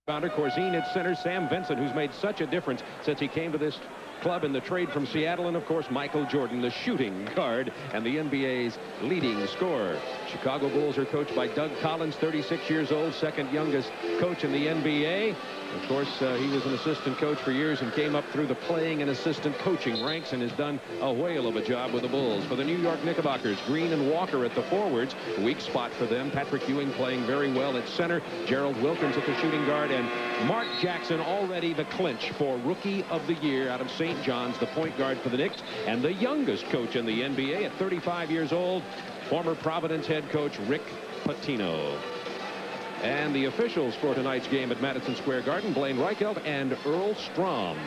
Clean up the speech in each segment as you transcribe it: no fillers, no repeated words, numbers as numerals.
Rebounder Corzine at center. Sam Vincent, who's made such a difference since he came to this club in the trade from Seattle, and of course Michael Jordan, the shooting guard and the NBA's leading scorer. Chicago Bulls are coached by Doug Collins, 36 years old, second youngest coach in the NBA. Of course, he was an assistant coach for years and came up through the playing and assistant coaching ranks and has done a whale of a job with the Bulls. For the New York Knickerbockers, Green and Walker at the forwards. Weak spot for them. Patrick Ewing playing very well at center. Gerald Wilkins at the shooting guard. And Mark Jackson already the clinch for Rookie of the Year out of St. John's, the point guard for the Knicks, and the youngest coach in the NBA at 35 years old, former Providence head coach Rick Pitino. And the officials for tonight's game at Madison Square Garden, Blaine Reichelt and Earl Strom.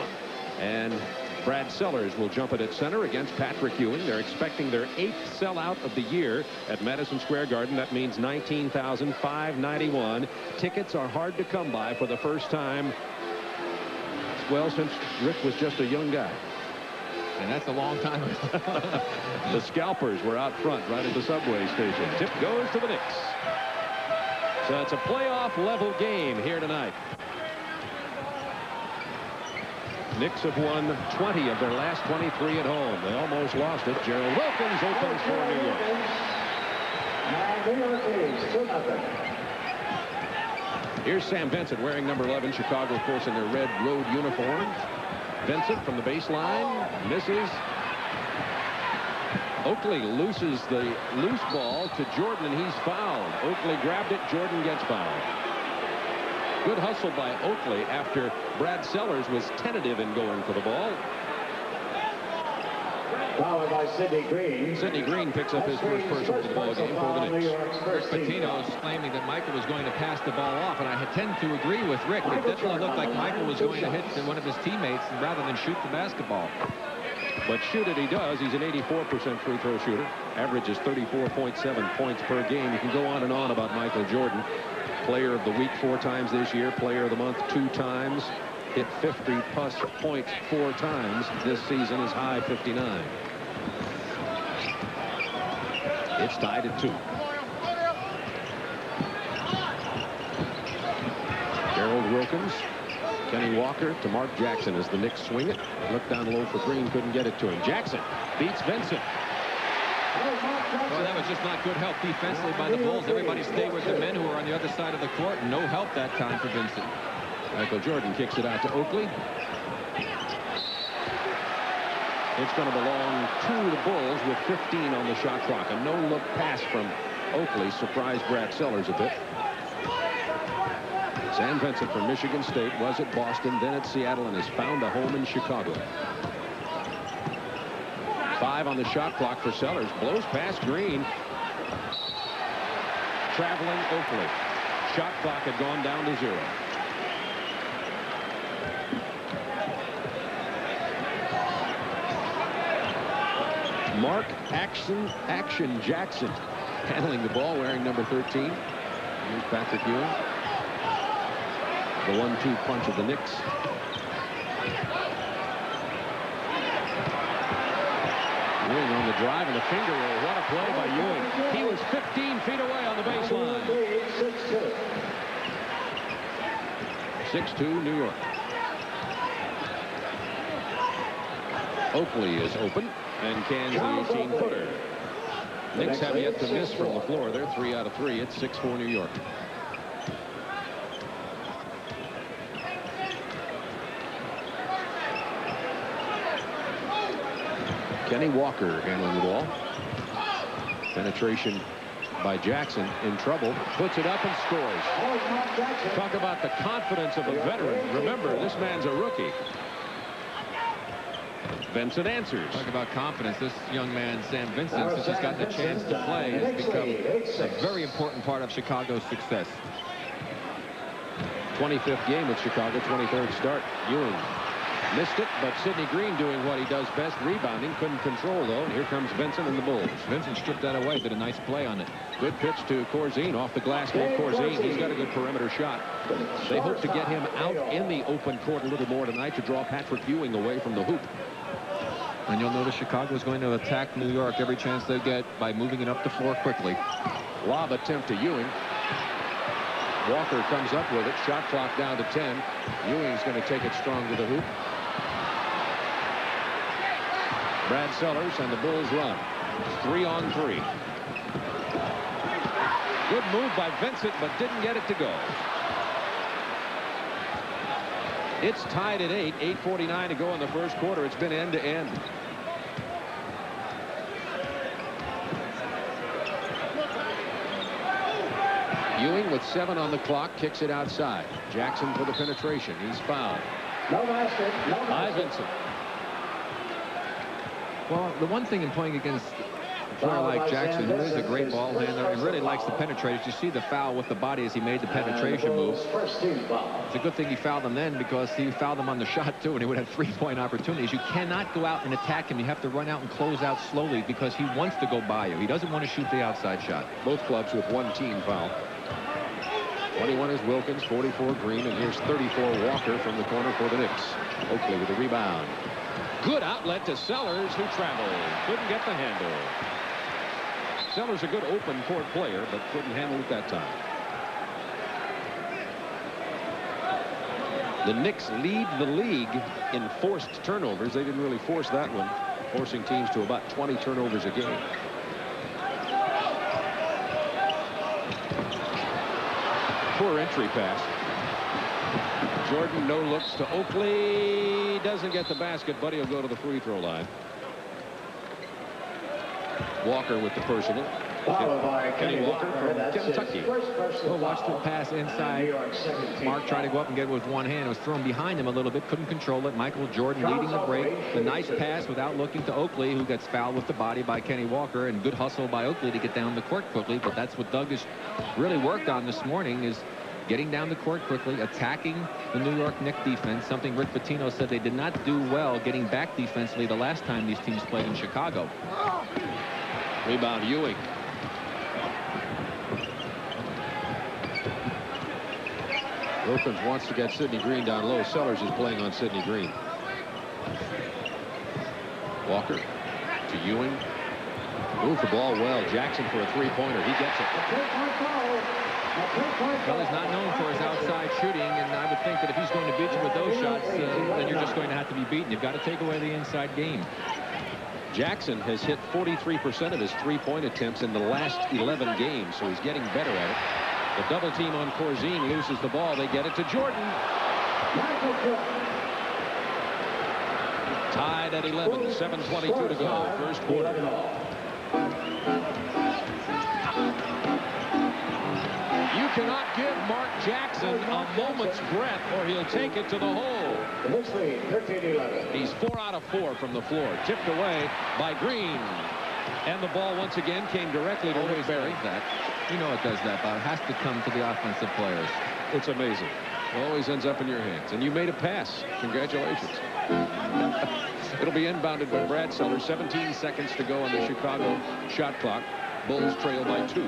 And Brad Sellers will jump it at center against Patrick Ewing. They're expecting their 8th sellout of the year at Madison Square Garden. That means 19,591. Tickets are hard to come by for the first time, well, since Rick was just a young guy. And that's a long time ago. The scalpers were out front right at the subway station. Tip goes to the Knicks. So it's a playoff level game here tonight. Knicks have won 20 of their last 23 at home. They almost lost it. Gerald Wilkins opens for New York. Here's Sam Vincent wearing number 11. Chicago, of course, in their red road uniforms. Vincent from the baseline misses. Oakley loses the loose ball to Jordan, and he's fouled. Oakley grabbed it. Jordan gets fouled. Good hustle by Oakley after Brad Sellers was tentative in going for the ball. Fouled by Sidney Green. Sidney Green picks up his first personal ball game for the Knicks. Pitino is claiming that Michael was going to pass the ball off, and I tend to agree with Rick. It definitely looked like Michael was going to hit one of his teammates rather than shoot the basketball. But shoot it he does. He's an 84% free throw shooter. Averages 34.7 points per game. You can go on and on about Michael Jordan. Player of the week 4 times this year. Player of the month 2 times. Hit 50-plus points 4 times this season. His high 59. It's tied at 2. Gerald Wilkins. Kenny Walker to Mark Jackson as the Knicks swing it. Looked down low for Green, couldn't get it to him. Jackson beats Vincent. Well, that was just not good help defensively by the Bulls. Everybody stayed with the men who were on the other side of the court. No help that time for Vincent. Michael Jordan kicks it out to Oakley. It's going to belong to the Bulls with 15 on the shot clock. A no-look pass from Oakley surprised Brad Sellers a bit. Sam Vincent from Michigan State was at Boston, then at Seattle, and has found a home in Chicago. 5 on the shot clock for Sellers. Blows past Green. Traveling Oakley. Shot clock had gone down to 0. Mark Action Jackson handling the ball, wearing number 13. Here's Patrick Ewing. The 1-2 punch of the Knicks. Ewing on the drive and the finger roll. What a play by Ewing. He was 15 feet away on the baseline. 6-2 New York. Oakley is open and cans the 18-footer. Knicks have yet to miss from the floor. They're 3 out of 3. It's 6-4 New York. Kenny Walker handling the ball. Penetration by Jackson, in trouble, puts it up and scores. Talk about the confidence of a veteran. Remember, this man's a rookie. Vincent answers. Talk about confidence. This young man, Sam Vincent, since he's gotten a chance to play, has become a very important part of Chicago's success. 25th game with Chicago, 23rd start. Ewing missed it, but Sidney Green doing what he does best, rebounding. Couldn't control, though. And here comes Vincent and the Bulls. Vincent stripped that away, did a nice play on it. Good pitch to Corzine. Off the glass goes Corzine. He's got a good perimeter shot. They hope to get him out in the open court a little more tonight to draw Patrick Ewing away from the hoop. And you'll notice Chicago is going to attack New York every chance they get by moving it up the floor quickly. Lob attempt to Ewing. Walker comes up with it. Shot clock down to 10. Ewing's going to take it strong to the hoop. Brad Sellers and the Bulls run. 3-on-3. Good move by Vincent, but didn't get it to go. It's tied at 8. 8:49 to go in the first quarter. It's been end to end. Ewing with 7 on the clock kicks it outside. Jackson for the penetration. He's fouled. No basket. No By basket. Vincent. Well, the one thing in playing against a player like Jackson, who is a great ball handler and really likes the penetrators, you see the foul with the body as he made the penetration move. It's a good thing he fouled him then, because he fouled him on the shot too, and he would have 3-point opportunities. You cannot go out and attack him. You have to run out and close out slowly, because he wants to go by you. He doesn't want to shoot the outside shot. Both clubs with 1 team foul. 21 is Wilkins, 44 Green, and here's 34 Walker from the corner for the Knicks. Oakley with the rebound. Good outlet to Sellers, who traveled. Couldn't get the handle. Sellers a good open court player, but couldn't handle it that time. The Knicks lead the league in forced turnovers. They didn't really force that one, forcing teams to about 20 turnovers a game. Poor entry pass. Jordan no looks to Oakley. Doesn't get the basket, but he'll go to the free throw line. Walker with the personal. Kenny Walker from Kentucky. Well, watch the pass inside. Mark tried to go up and get it with one hand. It was thrown behind him a little bit. Couldn't control it. Michael Jordan leading the break. The nice pass without looking to Oakley, who gets fouled with the body by Kenny Walker. And good hustle by Oakley to get down the court quickly. But that's what Doug has really worked on this morning, is getting down the court quickly, attacking the New York Knicks defense, something Rick Pitino said they did not do well getting back defensively the last time these teams played in Chicago. Rebound Ewing. Wilkins wants to get Sidney Green down low. Sellers is playing on Sidney Green. Walker to Ewing. Move the ball well. Jackson for a 3-pointer. He gets it. Well, he's not known for his outside shooting, and I would think that if he's going to beat you with those shots, then you're just going to have to be beaten. You've got to take away the inside game. Jackson has hit 43% of his 3-point attempts in the last 11 games, so he's getting better at it. The double team on Corzine loses the ball. They get it to Jordan. Tied at 11. 7:22 to go. First quarter. You cannot give Mark Jackson a moment's breath, or he'll take it to the hole. He's 4 out of 4 from the floor. Tipped away by Green. And the ball once again came directly to Rick Barry. You know it does that, Bob. It has to come to the offensive players. It's amazing. It always ends up in your hands. And you made a pass. Congratulations. It'll be inbounded by Brad Sellers. 17 seconds to go on the Chicago shot clock. Bulls trail by 2.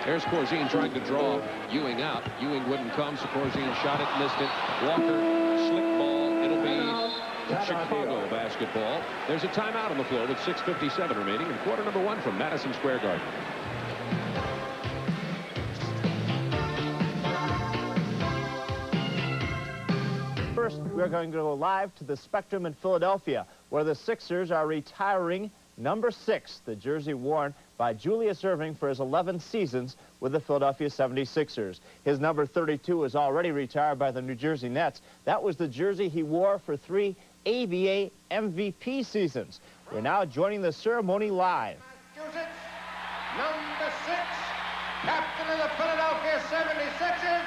There's Corzine trying to draw Ewing out. Ewing wouldn't come, so Corzine shot it, missed it. Walker, slick ball. It'll be Chicago basketball. There's a timeout on the floor with 6:57 remaining in quarter number 1 from Madison Square Garden. First, we're going to go live to the Spectrum in Philadelphia, where the Sixers are retiring number 6, the jersey worn by Julius Erving for his 11 seasons with the Philadelphia 76ers. His number 32 is already retired by the New Jersey Nets. That was the jersey he wore for 3 ABA MVP seasons. We're now joining the ceremony live. Massachusetts, number 6, captain of the Philadelphia 76ers,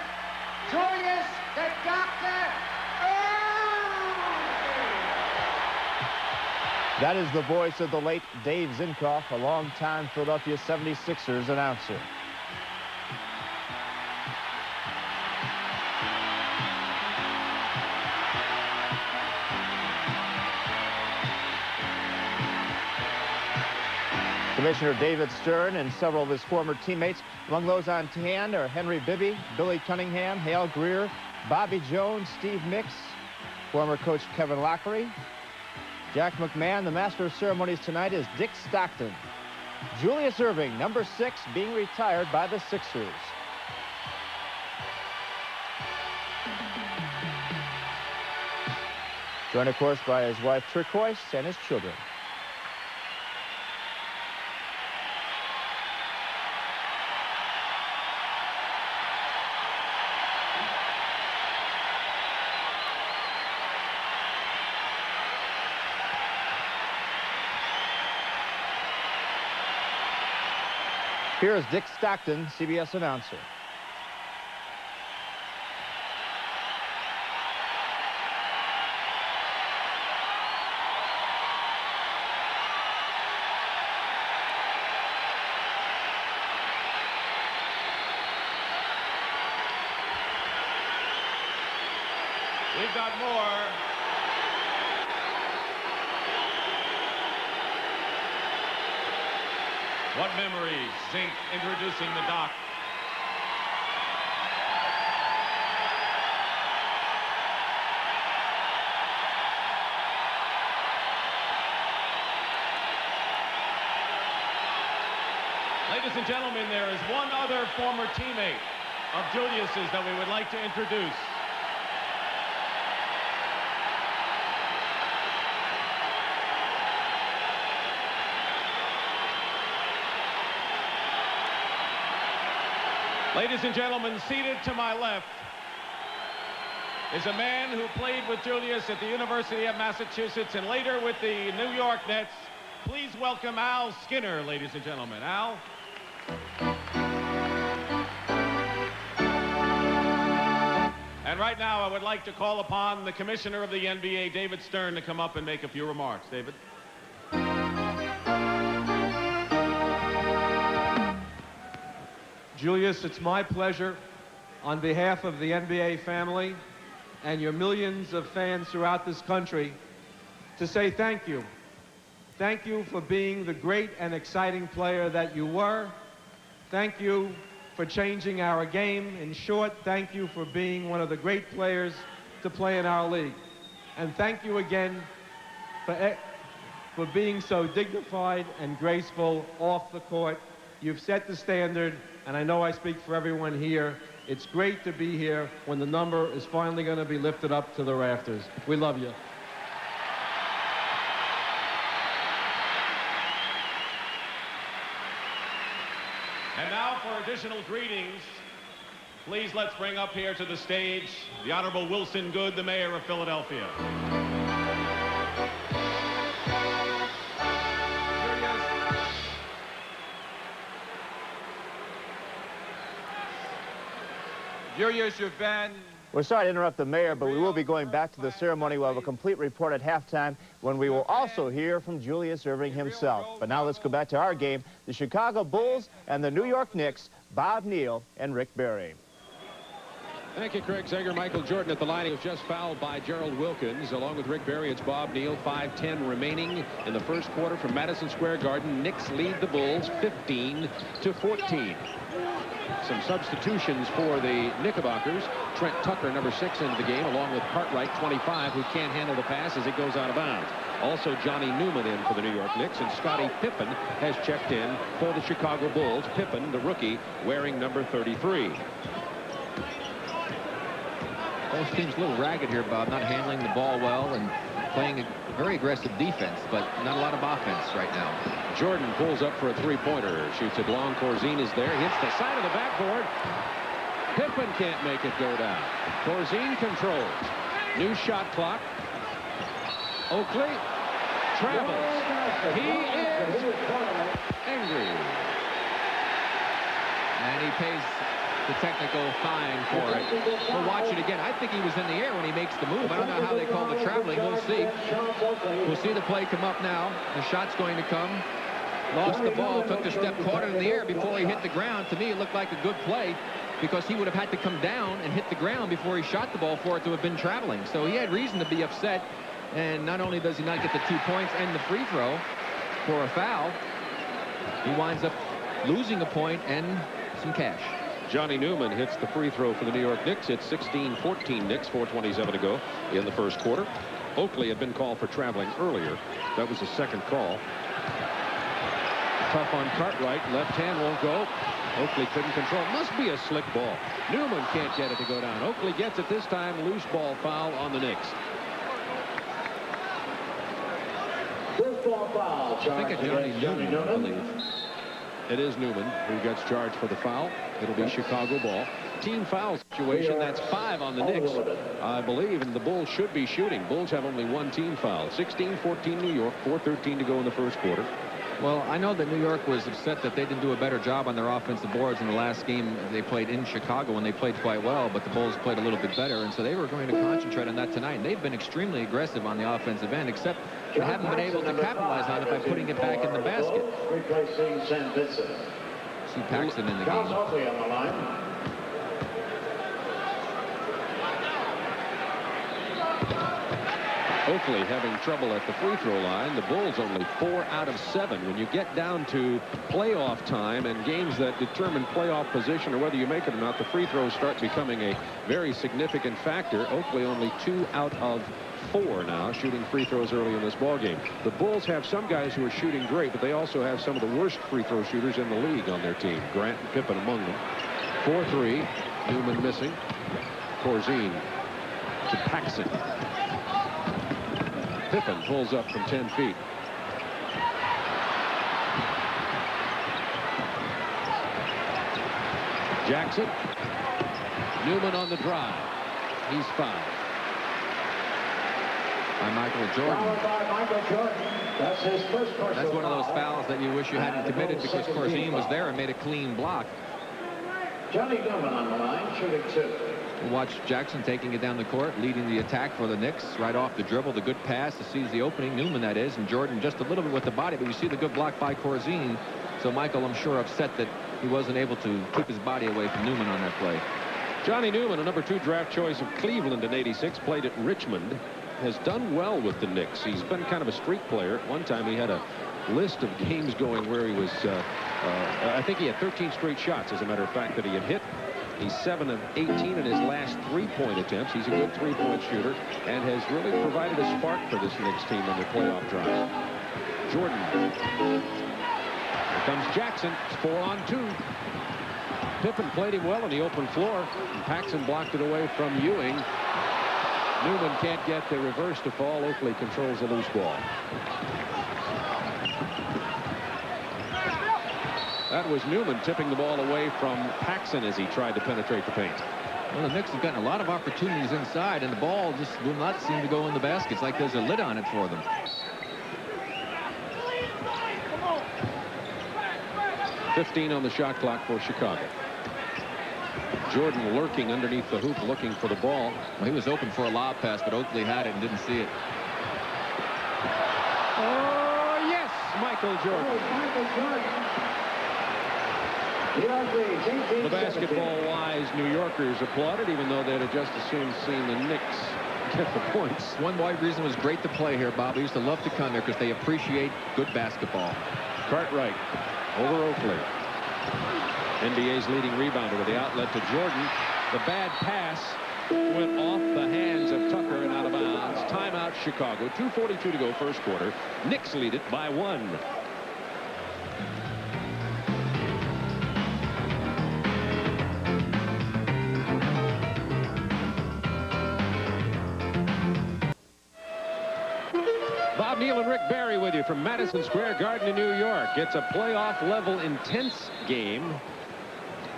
Julius the Doctor That is the voice of the late Dave Zinkoff, a longtime Philadelphia 76ers announcer. Commissioner David Stern and several of his former teammates. Among those on hand are Henry Bibby, Billy Cunningham, Hale Greer, Bobby Jones, Steve Mix, former coach Kevin Lockery, Jack McMahon. The master of ceremonies tonight is Dick Stockton. Julius Erving, number 6, being retired by the Sixers. Joined, of course, by his wife Turquoise and his children. Here is Dick Stockton, CBS announcer. We've got more. What memories? Zink introducing the doc. Ladies and gentlemen, there is one other former teammate of Julius's that we would like to introduce. Ladies and gentlemen, seated to my left is a man who played with Julius at the University of Massachusetts and later with the New York Nets. Please welcome Al Skinner, ladies and gentlemen. Al. And right now, I would like to call upon the commissioner of the NBA, David Stern, to come up and make a few remarks. David. Julius, it's my pleasure, on behalf of the NBA family and your millions of fans throughout this country, to say thank you. Thank you for being the great and exciting player that you were. Thank you for changing our game. In short, thank you for being one of the great players to play in our league. And thank you again for being so dignified and graceful off the court. You've set the standard, and I know I speak for everyone here. It's great to be here when the number is finally going to be lifted up to the rafters. We love you. And now for additional greetings, please let's bring up here to the stage the Honorable Wilson Goode, the mayor of Philadelphia. Julius, you've been... We're sorry to interrupt the mayor, but we will be going back to the ceremony. We'll have a complete report at halftime when we will also hear from Julius Erving himself. But now let's go back to our game. The Chicago Bulls and the New York Knicks, Bob Neal and Rick Barry. Thank you, Craig Sager. Michael Jordan at the line. He was just fouled by Gerald Wilkins. Along with Rick Barry, it's Bob Neal. 5:10 remaining in the first quarter from Madison Square Garden. Knicks lead the Bulls 15-14. Some substitutions for the Knickerbockers. Trent Tucker, number 6, into the game, along with Cartwright, 25, who can't handle the pass as it goes out of bounds. Also, Johnny Newman in for the New York Knicks, and Scottie Pippen has checked in for the Chicago Bulls. Pippen, the rookie, wearing number 33. Both teams a little ragged here, Bob, not handling the ball well and playing a very aggressive defense, but not a lot of offense right now. Jordan pulls up for a three-pointer. Shoots it long. Corzine is there. Hits the side of the backboard. Pippen can't make it go down. Corzine controls. New shot clock. Oakley travels. He is angry. And he pays the technical fine for it. We'll watch it again. I think he was in the air when he makes the move. I don't know how they call the traveling. We'll see. We'll see the play come up now. The shot's going to come. Lost the ball, took the step, caught it in the air before he hit the ground. To me, it looked like a good play because he would have had to come down and hit the ground before he shot the ball for it to have been traveling. So he had reason to be upset. And not only does he not get the 2 points and the free throw for a foul, he winds up losing a point and some cash. Johnny Newman hits the free throw for the New York Knicks. It's 16-14 Knicks, 4:27 to go in the first quarter. Oakley had been called for traveling earlier. That was the second call. Tough on Cartwright. Left hand won't go. Oakley couldn't control. Must be a slick ball. Newman can't get it to go down. Oakley gets it this time. Loose ball foul on the Knicks. Foul. I think it's Johnny Newman, I believe. It is Newman who gets charged for the foul. It'll be Chicago ball. Team foul situation. That's 5 on the Knicks, I believe, and the Bulls should be shooting. Bulls have only 1 team foul. 16-14 New York. 4:13 to go in the first quarter. Well, I know that New York was upset that they didn't do a better job on their offensive boards in the last game they played in Chicago, when they played quite well, but the Bulls played a little bit better, and so they were going to concentrate on that tonight. And they've been extremely aggressive on the offensive end, except they haven't been able to capitalize on it by putting it back in the basket. Replacing Sam Vincent. See Paxson in the Charles game. Oakley on the line. Oakley having trouble at the free throw line. The Bulls only 4 out of 7. When you get down to playoff time and games that determine playoff position or whether you make it or not, the free throws start becoming a very significant factor. Oakley only 2 out of 4 now shooting free throws early in this ball game. The Bulls have some guys who are shooting great, but they also have some of the worst free throw shooters in the league on their team. Grant and Pippen among them. 4-3. Newman missing. Corzine to Paxson. Pippen pulls up from 10 feet. Jackson. Newman on the drive. He's fouled. By Michael Jordan. That's his first personal That's one of those foul. fouls that you wish you hadn't committed, because Corzine was there and made a clean block. Johnny Newman on the line, shooting 2. We'll watch Jackson taking it down the court, leading the attack for the Knicks. Right off the dribble, the good pass to seize the opening. Newman, that is, and Jordan just a little bit with the body, but you see the good block by Corzine. So Michael, I'm sure, upset that he wasn't able to keep his body away from Newman on that play. Johnny Newman, a number 2 draft choice of Cleveland in '86, played at Richmond, has done well with the Knicks. He's been kind of a streak player. At one time he had a list of games going where he was, I think he had 13 straight shots, as a matter of fact, that he had hit. He's 7 of 18 in his last 3-point attempts. He's a good 3-point shooter and has really provided a spark for this Knicks team on their playoff drive. Jordan. Here comes Jackson. It's 4-on-2. Pippen played him well on the open floor. And Paxson blocked it away from Ewing. Newman can't get the reverse to fall. Oakley controls the loose ball. That was Newman tipping the ball away from Paxson as he tried to penetrate the paint. Well, the Knicks have gotten a lot of opportunities inside, and the ball just will not seem to go in the basket. It's like there's a lid on it for them. .15 on the shot clock for Chicago. Jordan lurking underneath the hoop looking for the ball. Well, he was open for a lob pass, but Oakley had it and didn't see it. Oh, yes, Michael Jordan. The basketball-wise New Yorkers applauded, even though they'd have just as soon seen the Knicks get the points. One wide reason it was great to play here, Bob. They used to love to come here because they appreciate good basketball. Cartwright over Oakley. NBA's leading rebounder with the outlet to Jordan. The bad pass went off the hands of Tucker and out of bounds. Timeout, Chicago. 2:42 to go, first quarter. Knicks lead it by 1. Bob Neal and Rick Barry with you from Madison Square Garden in New York. It's a playoff-level intense game.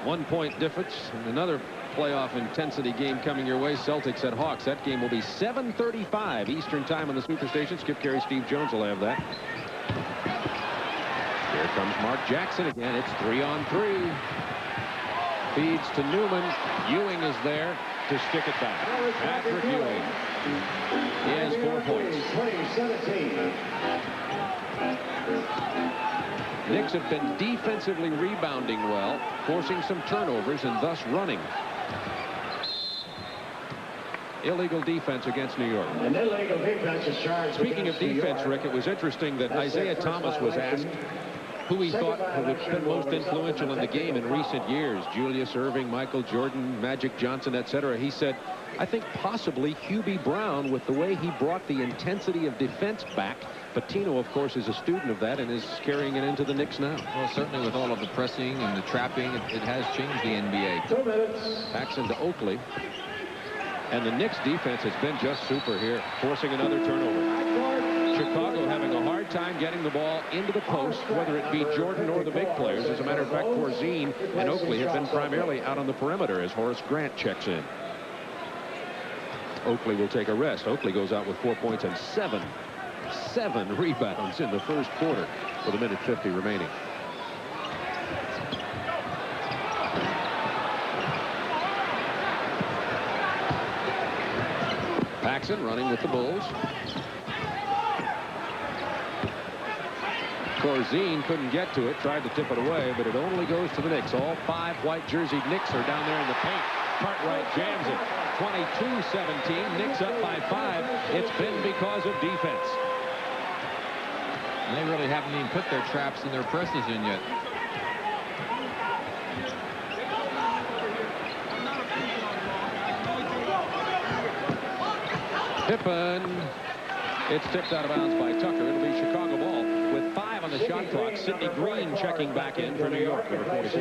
1-point difference. And another playoff intensity game coming your way. Celtics at Hawks. That game will be 7:35 Eastern time on the Superstation. Skip Carey, Steve Jones will have that. Here comes Mark Jackson again. It's 3-on-3. Feeds to Newman. Ewing is there to stick it back. Patrick Ewing. He has 4 points. Knicks have been defensively rebounding well, forcing some turnovers and thus running. Illegal defense against New York. An illegal defense is charged. Speaking of defense, Rick, it was interesting that Isaiah Thomas was asked who he thought would have been most influential in the game in recent years, Julius Erving, Michael Jordan, Magic Johnson, etc., he said, I think possibly Hubie Brown, with the way he brought the intensity of defense back. Patino, of course, is a student of that and is carrying it into the Knicks now. Well, certainly with all of the pressing and the trapping, it has changed the NBA. Paxson to Oakley. And the Knicks defense has been just super here, forcing another turnover. Chicago having a hard time getting the ball into the post, whether it be Jordan or the big players. As a matter of fact, Corzine and Oakley have been primarily out on the perimeter as Horace Grant checks in. Oakley will take a rest. Oakley goes out with 4 points and seven rebounds in the first quarter with 1:50 remaining. Paxson running with the Bulls. Corzine couldn't get to it, tried to tip it away, but it only goes to the Knicks. All 5 white jerseyed Knicks are down there in the paint. Cartwright jams it. 22-17. Knicks up by 5. It's been because of defense. And they really haven't even put their traps and their presses in yet. Pippen. It's tipped out of bounds by Tucker. It'll be Chicago ball with 5 on the shot clock. Sidney Green checking back in for New York, number 44.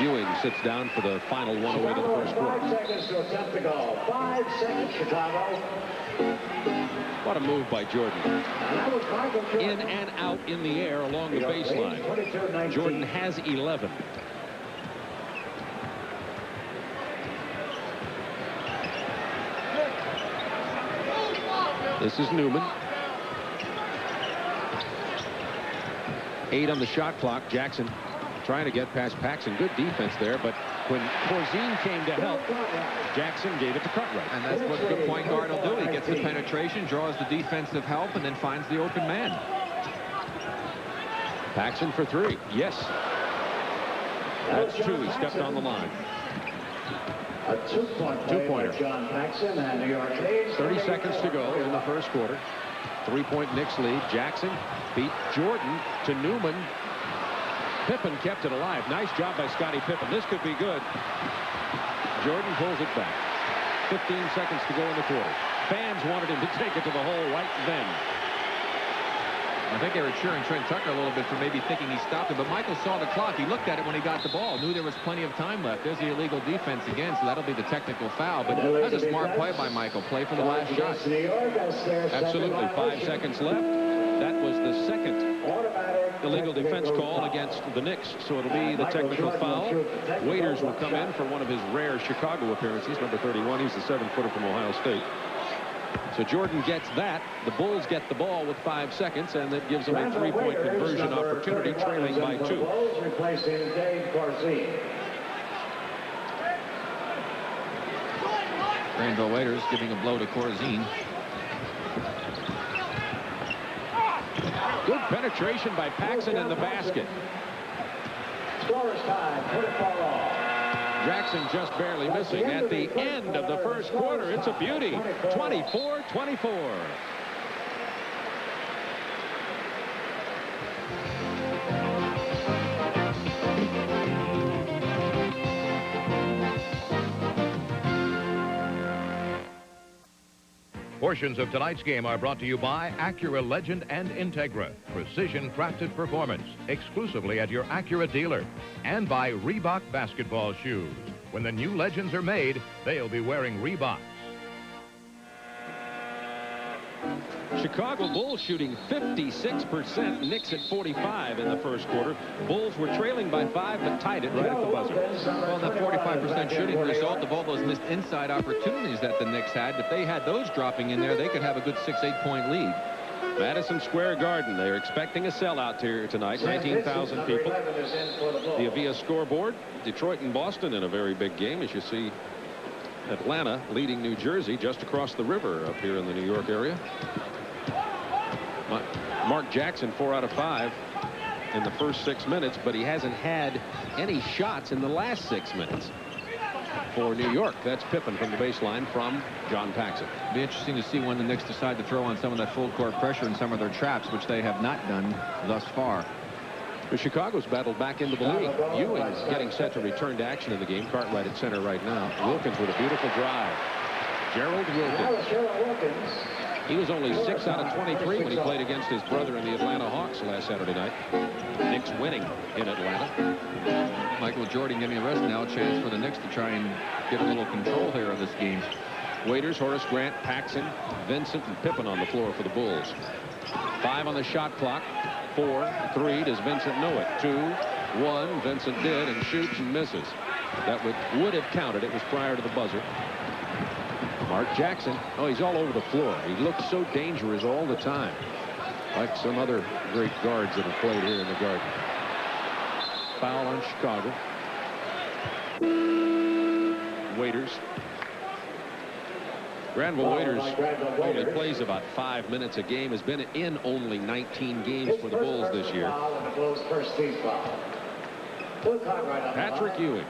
Ewing sits down for the final one away to the first quarter. 5 seconds to attempt the goal. 5 seconds, Chicago. What a move by Jordan. In and out in the air along the baseline. Jordan has 11. This is Newman. 8 on the shot clock. Jackson trying to get past Paxson. Good defense there, but when Corzine came to help, Jackson gave it to Cartwright. And that's what a good point guard will do. He gets the penetration, draws the defensive help, and then finds the open man. Paxson for 3. Yes. That's 2. He stepped on the line. A two-pointer. John Paxson and New York leads. 30 seconds to go in the first quarter. 3-point Knicks lead. Jackson beat Jordan to Newman. Pippen kept it alive. Nice job by Scottie Pippen. This could be good. Jordan pulls it back. 15 seconds to go in the quarter. Fans wanted him to take it to the hole right then. I think they were cheering Trent Tucker a little bit for maybe thinking he stopped it, but Michael saw the clock. He looked at it when he got the ball, knew there was plenty of time left. There's the illegal defense again, so that'll be the technical foul. But that's a smart play by Michael. Play for the last shot. Absolutely. 5 seconds left. That was the second illegal defense call against the Knicks, so it'll be the technical foul. Waiters will come in for one of his rare Chicago appearances, number 31. He's the 7-footer from Ohio State. So Jordan gets that. The Bulls get the ball with 5 seconds, and that gives them a 3-point conversion opportunity, trailing by 2. Granville Waiters giving a blow to Corzine. Good penetration by Paxson in the basket. Scorer's time. Put it far off. Jackson just barely missing at the end of the first quarter. It's a beauty. 24-24. Portions of tonight's game are brought to you by Acura Legend and Integra. Precision crafted performance exclusively at your Acura dealer. And by Reebok basketball shoes. When the new Legends are made, they'll be wearing Reeboks. Chicago Bulls shooting 56%. Knicks at 45 in the first quarter. Bulls were trailing by 5, but tied it right at the buzzer. Well, that 45% shooting result of all those missed inside opportunities that the Knicks had. If they had those dropping in there, they could have a good 6-8 point lead. Madison Square Garden. They're expecting a sellout here tonight. 19,000 people. The Avia scoreboard. Detroit and Boston in a very big game, as you see. Atlanta leading New Jersey just across the river up here in the New York area. Mark Jackson 4 out of 5 in the first 6 minutes, but he hasn't had any shots in the last 6 minutes. For New York, that's Pippen from the baseline from John Paxson. Be interesting to see when the Knicks decide to throw on some of that full court pressure and some of their traps, which they have not done thus far. The Chicago's battled back into the league. Ewing's getting set to return to action in the game. Cartwright at center right now. Wilkins with a beautiful drive. Gerald Wilkins. He was only 6 out of 23 when he played against his brother in the Atlanta Hawks last Saturday night. Knicks winning in Atlanta. Michael Jordan getting a rest now. A chance for the Knicks to try and get a little control here of this game. Waiters, Horace Grant, Paxson, Vincent, and Pippen on the floor for the Bulls. 5 on the shot clock. 4, 3. Does Vincent know it? 2, 1. Vincent did and shoots and misses. That would have counted. It was prior to the buzzer. Mark Jackson. Oh, he's all over the floor. He looks so dangerous all the time. Like some other great guards that have played here in the Garden. Foul on Chicago. Waiters. Granville Waiters only plays about 5 minutes a game. Has been in only 19 games for the Bulls this year. Patrick Ewing.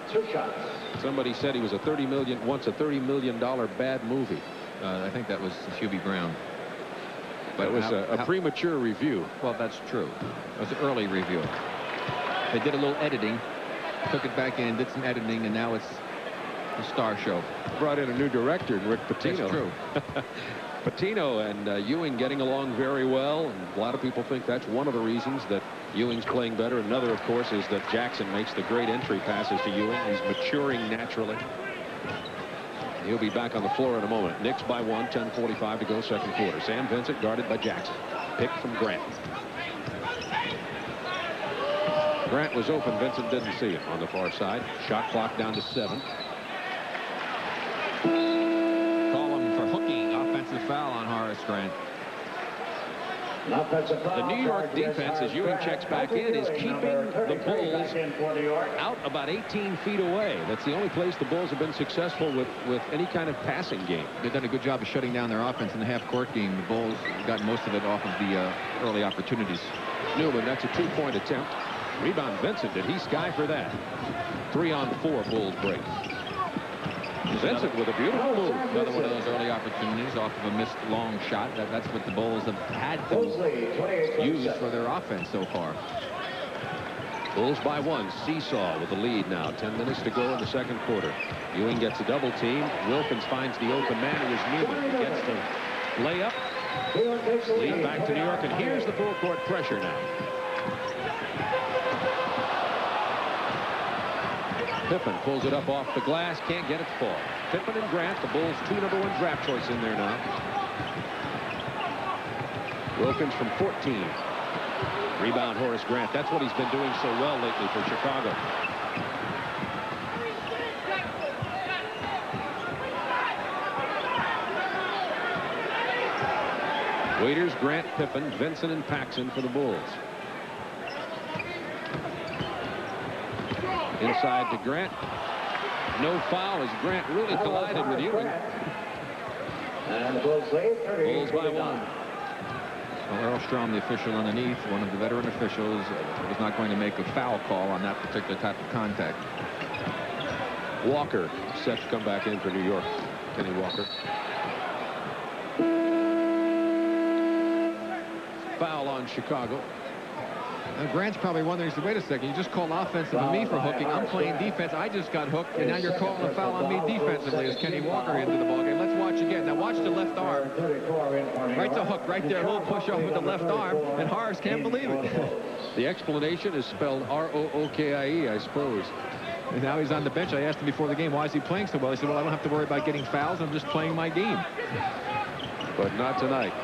Somebody said he was once a $30 million bad movie. I think that was Hubie Brown. But it was a premature review. Well, that's true. It was an early review. They did a little editing, took it back in, did some editing, and now it's a star show. Brought in a new director, Rick Pitino. That's true. Pitino and Ewing getting along very well, and a lot of people think that's one of the reasons that Ewing's playing better. Another, of course, is that Jackson makes the great entry passes to Ewing. He's maturing naturally. He'll be back on the floor in a moment. Knicks by 1, 10:45 to go, second quarter. Sam Vincent guarded by Jackson. Pick from Grant. Grant was open. Vincent didn't see it on the far side. Shot clock down to 7. Call him for hooking. Offensive foul on Horace Grant. The New York defense, as Ewing checks back in, is keeping the Bulls out about 18 feet away. That's the only place the Bulls have been successful with any kind of passing game. They've done a good job of shutting down their offense in the half-court game. The Bulls got most of it off of the early opportunities. Newman, that's a 2-point attempt. Rebound Vincent. Did he sky for that? 3-on-4 Bulls break. Vincent with a beautiful move. Another one of those early opportunities off of a missed long shot. That's what the Bulls have had to use for their offense so far. Bulls by 1. Seesaw with the lead now. 10 minutes to go in the second quarter. Ewing gets a double team. Wilkins finds the open man. It was Newman. He gets the layup. Lead back to New York. And here's the full court pressure now. Pippen pulls it up off the glass. Can't get it to fall. Pippen and Grant, the Bulls' 2 #1 draft choice in there now. Wilkins from 14. Rebound Horace Grant. That's what he's been doing so well lately for Chicago. Waiters, Grant, Pippen, Vincent, and Paxson for the Bulls. Inside to Grant. No foul as Grant really collided with Ewing. And the Bulls lead 30. Bulls by 1. Well, Earl Strom, the official underneath, one of the veteran officials, was not going to make a foul call on that particular type of contact. Walker set to come back in for New York. Kenny Walker. Foul on Chicago. Now, Grant's probably wondering, wait a second, you just called offensive on me for hooking. I'm playing defense. I just got hooked, and now you're calling a foul on me defensively as Kenny Walker into the ballgame. Let's watch again. Now watch the left arm. Right to hook, right there. A little push off with the left arm, and Horace can't believe it. The explanation is spelled R-O-O-K-I-E, I suppose. And now he's on the bench. I asked him before the game, why is he playing so well? He said, well, I don't have to worry about getting fouls. I'm just playing my game. But not tonight.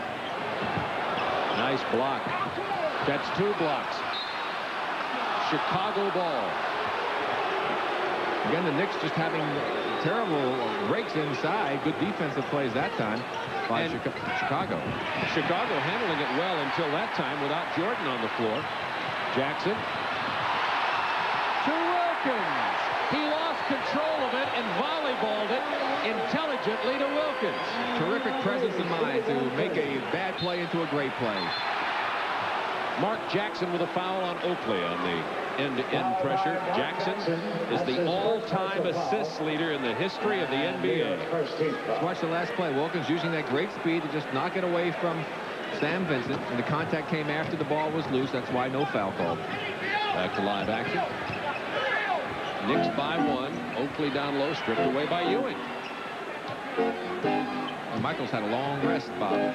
Nice block. That's 2 blocks. Chicago ball. Again, the Knicks just having terrible breaks inside. Good defensive plays that time by Chicago. Chicago handling it well until that time without Jordan on the floor. Jackson. To Wilkins. He lost control of it and volleyballed it intelligently to Wilkins. Terrific presence of mind to make a bad play into a great play. Mark Jackson with a foul on Oakley on the end-to-end pressure. Jackson is the all-time assists leader in the history of the NBA. Let's watch the last play. Wilkins using that great speed to just knock it away from Sam Vincent, and the contact came after the ball was loose. That's why no foul called. Back to live action. Knicks by 1. Oakley down low, stripped away by Ewing. And Michaels had a long rest, Bob.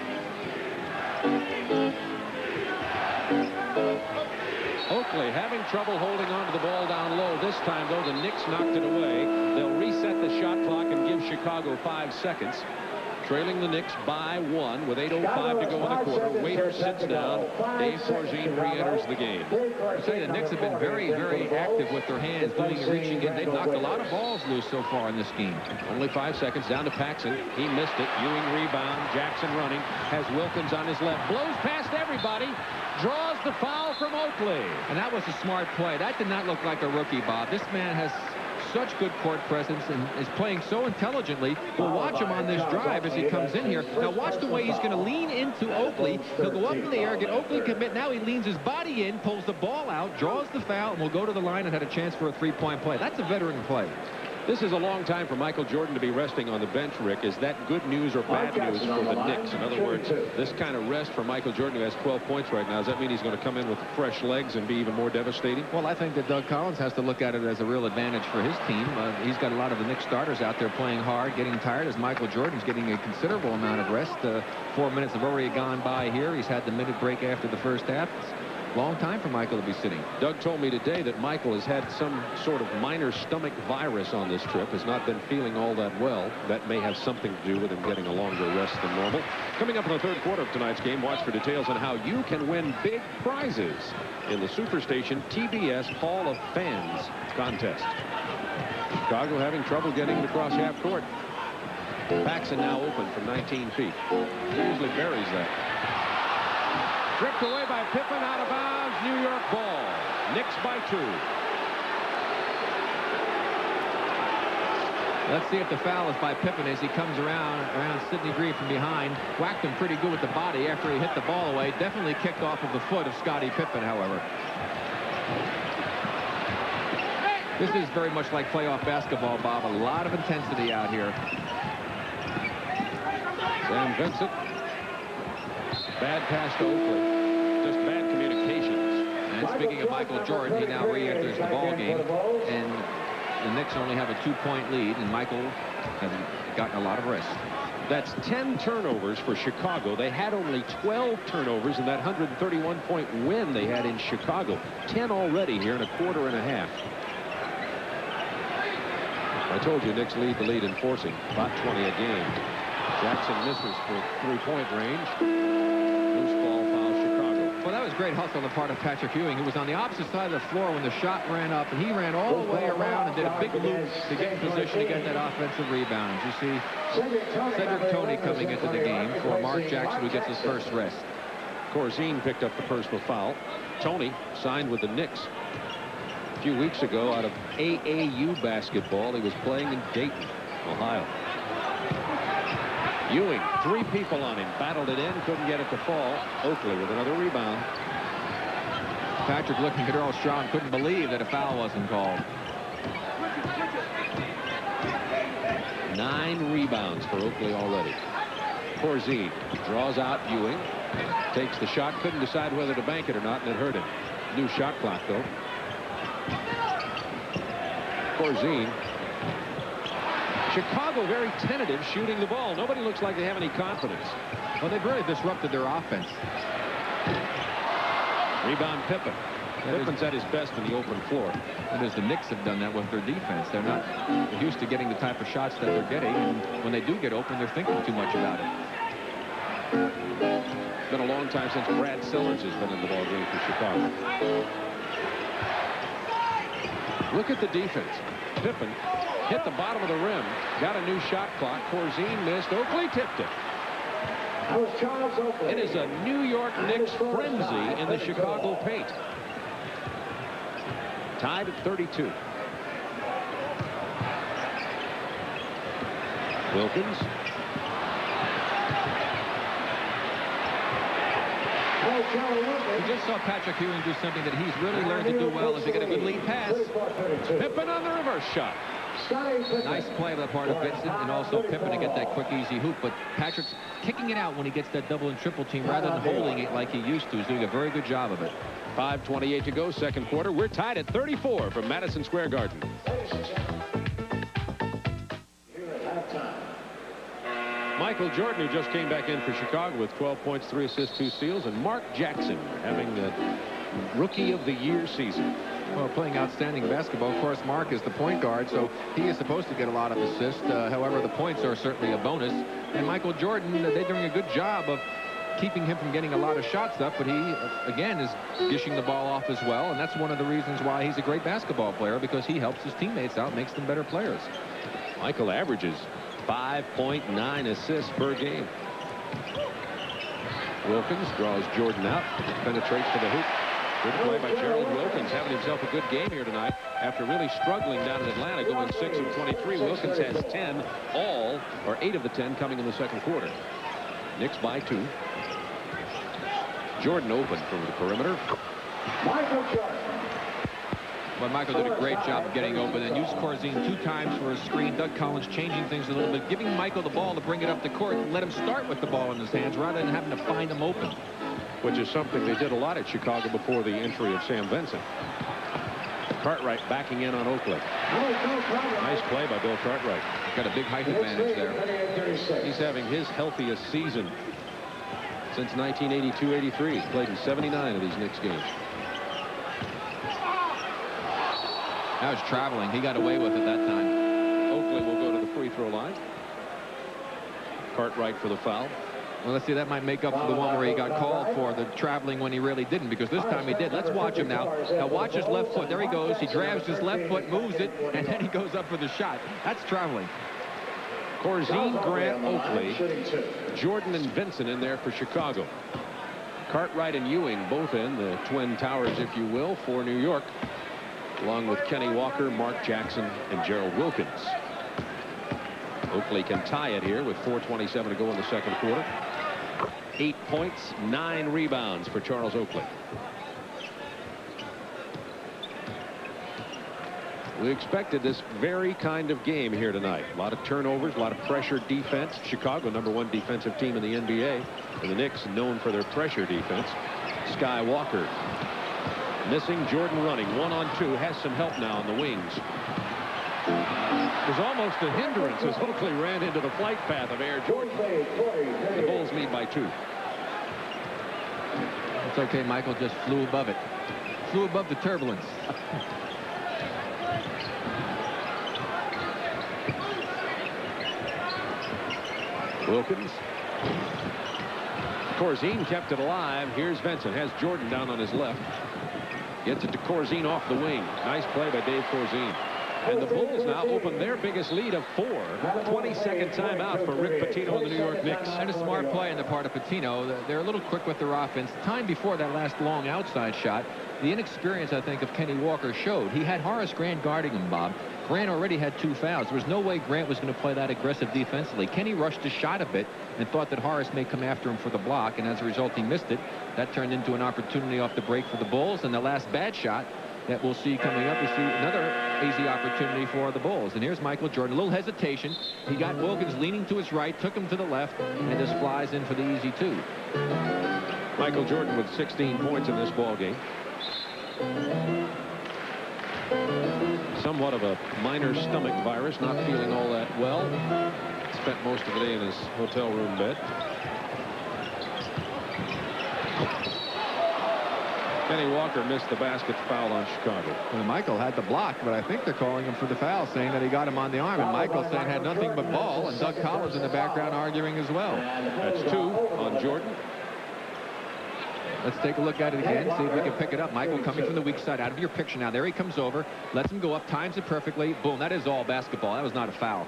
Oakley having trouble holding on to the ball down low. This time, though, the Knicks knocked it away. They'll reset the shot clock and give Chicago 5 seconds. Trailing the Knicks by 1 with 8:05 to go in the quarter. Waiter sits down. Dave Corzine re-enters the game. I tell you, the Knicks have been very, very active with their hands, doing and reaching in. They've knocked a lot of balls loose so far in this game. Only 5 seconds down to Paxson. He missed it. Ewing rebound. Jackson running. Has Wilkins on his left. Blows past everybody. Draws the foul from Oakley. And that was a smart play. That did not look like a rookie, Bob. This man has such good court presence and is playing so intelligently. We'll watch him on this drive as he comes in here. Now watch the way he's going to lean into Oakley. He'll go up in the air, get Oakley commit. Now he leans his body in, pulls the ball out, draws the foul, and will go to the line and had a chance for a three-point play. That's a veteran play. This is a long time for Michael Jordan to be resting on the bench, Rick. Is that good news or bad news for the Knicks? In other words, this kind of rest for Michael Jordan, who has 12 points right now, does that mean he's going to come in with fresh legs and be even more devastating? Well, I think that Doug Collins has to look at it as a real advantage for his team. He's got a lot of the Knicks starters out there playing hard, getting tired, as Michael Jordan's getting a considerable amount of rest. 4 minutes have already gone by here. He's had the minute break after the first half. Long time for Michael to be sitting. Doug told me today that Michael has had some sort of minor stomach virus on this trip, has not been feeling all that well. That may have something to do with him getting a longer rest than normal. Coming up in the third quarter of tonight's game, watch for details on how you can win big prizes in the Superstation TBS Hall of Fans contest. Chicago having trouble getting it across half court. Paxson now open from 19 feet. He usually buries that. Stripped away by Pippen, out of bounds. New York ball. Knicks by 2. Let's see if the foul is by Pippen as he comes around Sidney Green from behind. Whacked him pretty good with the body after he hit the ball away. Definitely kicked off of the foot of Scottie Pippen, however. This is very much like playoff basketball, Bob. A lot of intensity out here. Sam Vincent. Bad pass to Oakley. Just bad communications. And speaking of Michael Jordan, he now re-enters the ball game. And the Knicks only have a 2-point lead, and Michael has gotten a lot of rest. That's 10 turnovers for Chicago. They had only 12 turnovers in that 131-point win they had in Chicago. 10 already here in a quarter and a half. I told you Knicks lead the lead in forcing. About 20 a game. Jackson misses for three-point range. Well, that was great hustle on the part of Patrick Ewing, who was on the opposite side of the floor when the shot ran up, and he ran all the way around and did a big loop to get in position to get that offensive rebound. You see Cedric Toney coming into the game for Mark Jackson, who gets his first rest. Corzine picked up the personal foul. Toney signed with the Knicks a few weeks ago out of AAU basketball. He was playing in Dayton, Ohio. Ewing, 3 people on him, battled it in, couldn't get it to fall. Oakley with another rebound. Patrick looking at Earl Strong, couldn't believe that a foul wasn't called. 9 rebounds for Oakley already. Corzine draws out Ewing, takes the shot, couldn't decide whether to bank it or not, and it hurt him. New shot clock, though. Corzine. Chicago very tentative shooting the ball. Nobody looks like they have any confidence. Well, they've really disrupted their offense. Rebound Pippen. Pippen's at his best in the open floor. And as the Knicks have done that with their defense. They're used to getting the type of shots that they're getting. And when they do get open, they're thinking too much about it. It's been a long time since Brad Sellers has been in the ball game for Chicago. Look at the defense. Pippen hit the bottom of the rim, got a new shot clock. Corzine missed. Oakley tipped it. It is a New York Knicks frenzy in the Chicago paint. Tied at 32. Wilkins. We just saw Patrick Ewing do something that he's really learned to do well, is to get a good lead pass. Pippen on the reverse shot. Nice play on the part of Vincent and also Pippen to get that quick, easy hoop. But Patrick's kicking it out when he gets that double and triple team rather than holding it like he used to. He's doing a very good job of it. 5:28 to go, second quarter. We're tied at 34 from Madison Square Garden. Michael Jordan, who just came back in for Chicago with 12 points, 3 assists, 2 steals, and Mark Jackson having the Rookie of the Year season. Well, playing outstanding basketball. Of course, Mark is the point guard, so he is supposed to get a lot of assists. However, the points are certainly a bonus. And Michael Jordan, they're doing a good job of keeping him from getting a lot of shots up, but he, again, is dishing the ball off as well, and that's one of the reasons why he's a great basketball player, because he helps his teammates out, makes them better players. Michael averages 5.9 assists per game. Wilkins draws Jordan out, penetrates to the hoop. Good play by Gerald Wilkins, having himself a good game here tonight after really struggling down in Atlanta, going 6 of 23. Wilkins has 10, all, or 8 of the 10 coming in the second quarter. Knicks by 2. Jordan open from the perimeter. Michael Jordan. But Michael did a great job of getting open and used Corzine 2 times for a screen. Doug Collins changing things a little bit, giving Michael the ball to bring it up the court and let him start with the ball in his hands rather than having to find him open. Which is something they did a lot at Chicago before the entry of Sam Vincent. Cartwright backing in on Oakley. Nice play by Bill Cartwright. Got a big height advantage there. He's having his healthiest season since 1982-83. He's played in 79 of these Knicks games. That was traveling. He got away with it that time. Oakley will go to the free throw line. Cartwright for the foul. Well, let's see, that might make up for the one where he got called for the traveling when he really didn't, because this time he did. Let's watch him now. Now watch his left foot. There he goes. He grabs his left foot, moves it, and then he goes up for the shot. That's traveling. Corzine, Grant, Oakley, Jordan and Vincent in there for Chicago. Cartwright and Ewing both in, the Twin Towers, if you will, for New York, along with Kenny Walker, Mark Jackson, and Gerald Wilkins. Oakley can tie it here with 4:27 to go in the second quarter. 8 points, 9 rebounds for Charles Oakley. We expected this very kind of game here tonight. A lot of turnovers, a lot of pressure defense. Chicago, #1 defensive team in the NBA. And the Knicks known for their pressure defense. Sky Walker missing, Jordan running 1-on-2, has some help now on the wings. It was almost a hindrance as Oakley ran into the flight path of Air Jordan. The Bulls lead by 2. It's okay, Michael just flew above it. Flew above the turbulence. Wilkins. Corzine kept it alive. Here's Vincent. Has Jordan down on his left. Gets it to Corzine off the wing. Nice play by Dave Corzine. And the Bulls now open their biggest lead of 4. 22nd timeout for Rick Pitino and the New York Knicks. And a smart play on the part of Pitino. They're a little quick with their offense. Time before that last long outside shot, the inexperience, I think, of Kenny Walker showed. He had Horace Grant guarding him, Bob. Grant already had 2 fouls. There was no way Grant was going to play that aggressive defensively. Kenny rushed his shot a bit and thought that Horace may come after him for the block, and as a result, he missed it. That turned into an opportunity off the break for the Bulls, and the last bad shot that we'll see coming up, we see another easy opportunity for the Bulls. And here's Michael Jordan. A little hesitation. He got Wilkins leaning to his right, took him to the left, and just flies in for the easy 2. Michael Jordan with 16 points in this ball game. Somewhat of a minor stomach virus, not feeling all that well. Spent most of the day in his hotel room bed. Kenny Walker missed the basket, foul on Chicago. Well, Michael had the block, but I think they're calling him for the foul, saying that he got him on the arm. And Michael saying had nothing but ball, and Doug Collins in the background arguing as well. That's 2 on Jordan. Let's take a look at it again, see if we can pick it up. Michael coming from the weak side, out of your picture now. There he comes over, lets him go up, times it perfectly. Boom, that is all basketball. That was not a foul.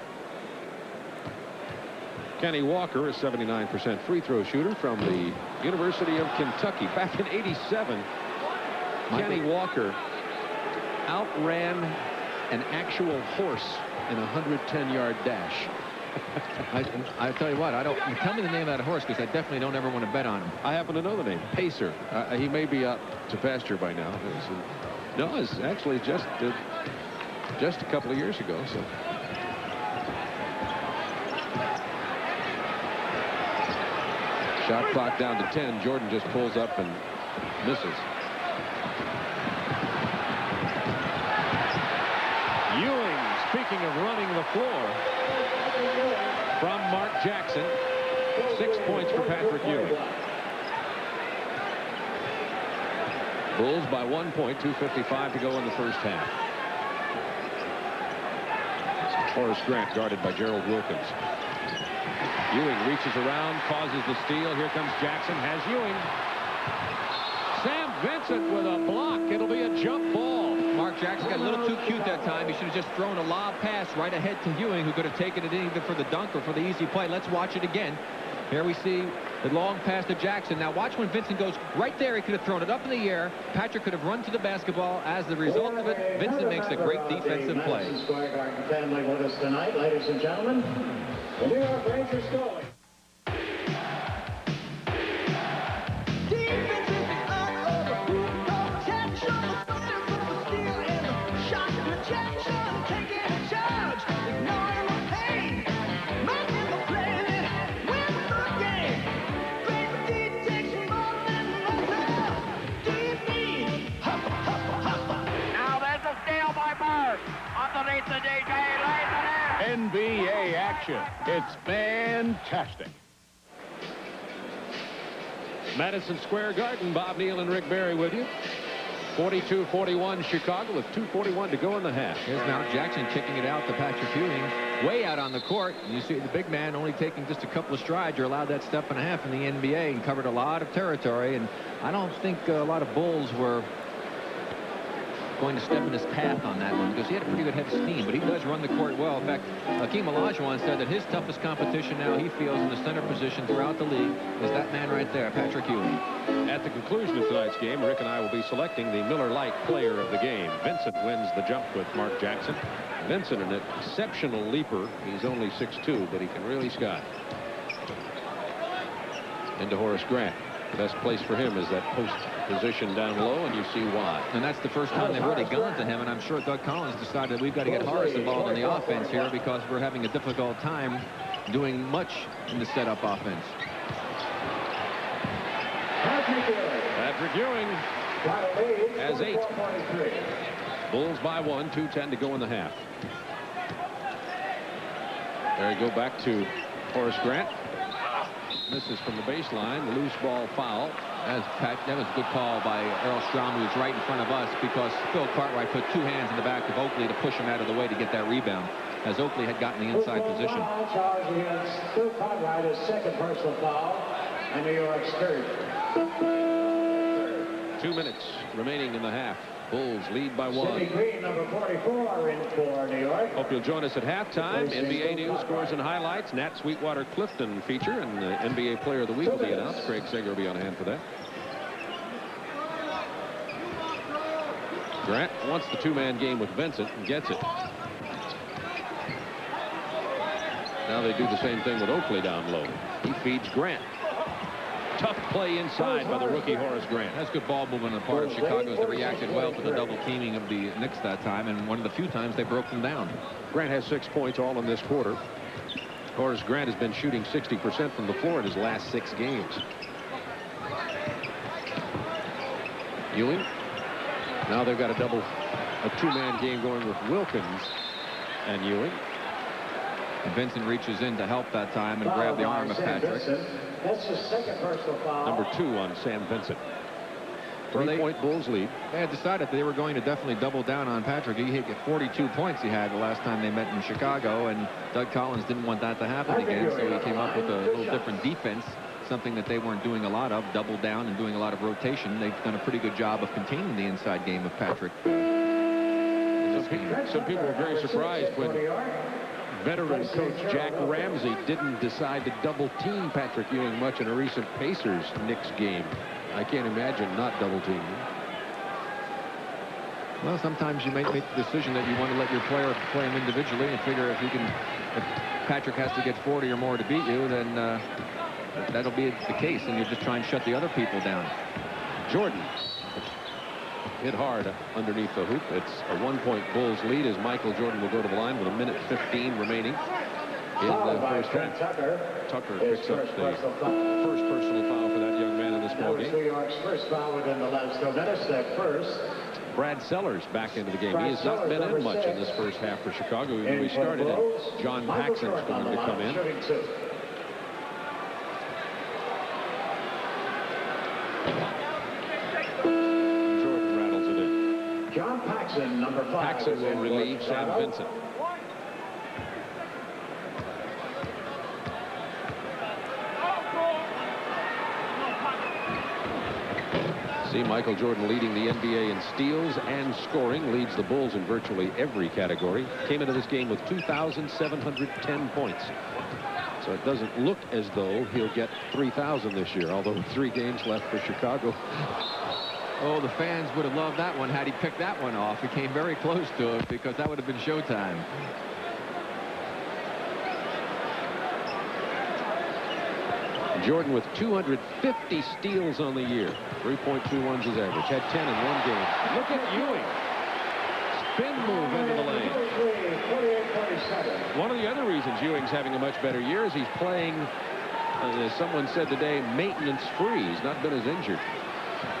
Kenny Walker, a 79% free throw shooter from the University of Kentucky. Back in '87, Kenny Walker outran an actual horse in a 110-yard dash. I tell you what, tell me the name of that horse, because I definitely don't ever want to bet on him. I happen to know the name. Pacer. He may be out to pasture by now. No, it's actually just a couple of years ago. So. Shot clock down to 10. Jordan just pulls up and misses. Ewing, speaking of running the floor, from Mark Jackson. 6 points for Patrick Ewing. Bulls by 1 point, 2:55 to go in the first half. Horace Grant guarded by Gerald Wilkins. Ewing reaches around, causes the steal. Here comes Jackson, has Ewing. Sam Vincent with a block. It'll be a jump ball. Mark Jackson got a little too cute that time. He should have just thrown a lob pass right ahead to Ewing, who could have taken it either for the dunk or for the easy play. Let's watch it again. Here we see the long pass to Jackson. Now watch when Vincent goes right there. He could have thrown it up in the air. Patrick could have run to the basketball. As the result of it, Vincent makes a great defensive play. Madison Square Garden family with us tonight, ladies and gentlemen. The New York Rangers goalie. NBA action. It's fantastic. Madison Square Garden, Bob Neal and Rick Barry with you. 42-41 Chicago with 2:41 to go in the half. Here's Mark Jackson kicking it out to Patrick Ewing, way out on the court. You see the big man only taking just a couple of strides. You're allowed that step and a half in the NBA, and covered a lot of territory. And I don't think a lot of Bulls were going to step in his path on that one, because he had a pretty good head of steam, but he does run the court well. In fact, Hakeem Olajuwon said that his toughest competition now he feels in the center position throughout the league is that man right there, Patrick Ewing. At the conclusion of tonight's game, Rick and I will be selecting the Miller Lite player of the game. Vincent wins the jump with Mark Jackson. Vincent, an exceptional leaper. He's only 6'2", but he can really sky. Into Horace Grant. The best place for him is that post position down low, and you see why. And that's the first time they've really gone to him, and I'm sure Doug Collins decided we've got to get Horace involved in the offense here, because we're having a difficult time doing much in the setup offense. Patrick Ewing has 8. Bulls by 1, 2:10 to go in the half. There you go back to Horace Grant. This is from the baseline, the loose ball foul. That was a good call by Earl Strom, who was right in front of us, because Phil Cartwright put 2 hands in the back of Oakley to push him out of the way to get that rebound, as Oakley had gotten the inside position. Charge against Phil Cartwright, his second personal foul, and New York's third. 2 minutes remaining in the half. Bulls lead by 1. Sidney Green, number 44, in for New York. Hope you'll join us at halftime. NBA news, scores, and highlights. Nat Sweetwater Clifton feature, and the NBA Player of the Week will be announced. Craig Sager will be on hand for that. Grant wants the 2-man game with Vincent and gets it. Now they do the same thing with Oakley down low. He feeds Grant. Tough play inside by the rookie Horace Grant. That's good ball movement on the part of Chicago, as they reacted well to the double teaming of the Knicks that time, and one of the few times they broke them down. Grant has 6 points all in this quarter. Horace Grant has been shooting 60% from the floor in his last 6 games. Ewing. Now they've got a 2-man game going with Wilkins and Ewing. And Vincent reaches in to help that time and grab the arm of Patrick. That's his second personal foul. Number 2 on Sam Vincent. 3-point Bulls lead. They had decided they were going to definitely double down on Patrick. He hit 42 points he had the last time they met in Chicago, and Doug Collins didn't want that to happen again, so he came up with a little different defense, something that they weren't doing a lot of, double down and doing a lot of rotation. They've done a pretty good job of containing the inside game of Patrick. Some people were very surprised when veteran coach Jack Ramsey didn't decide to double team Patrick Ewing much in a recent Pacers Knicks game. I can't imagine not double teaming. Well, sometimes you make the decision that you want to let your player play him individually and figure if Patrick has to get 40 or more to beat you, then that'll be the case, and you just try and shut the other people down. Jordan hit hard underneath the hoop. It's a 1-point Bulls lead as Michael Jordan will go to the line with 1:15 remaining in the first half. Tucker picks up the first personal foul for that young man in this ball game. New York's first foul within the last 2 minutes. That first. Brad Sellers back into the game. He has not been in much in this first half for Chicago, even though he started it. John Paxson's going to come in. Jordan rattles it in. John Paxson, number 5. Paxson will relieve Sam Vincent. See Michael Jordan leading the NBA in steals and scoring, leads the Bulls in virtually every category. Came into this game with 2,710 points. So it doesn't look as though he'll get 3,000 this year, although 3 games left for Chicago. Oh, the fans would have loved that one had he picked that one off. He came very close to it because that would have been showtime. Jordan with 250 steals on the year. 3.21's his average. Had 10 in one game. Look at Ewing. Spin move into the lane. One of the other reasons Ewing's having a much better year is he's playing, as someone said today, maintenance free. He's not been as injured.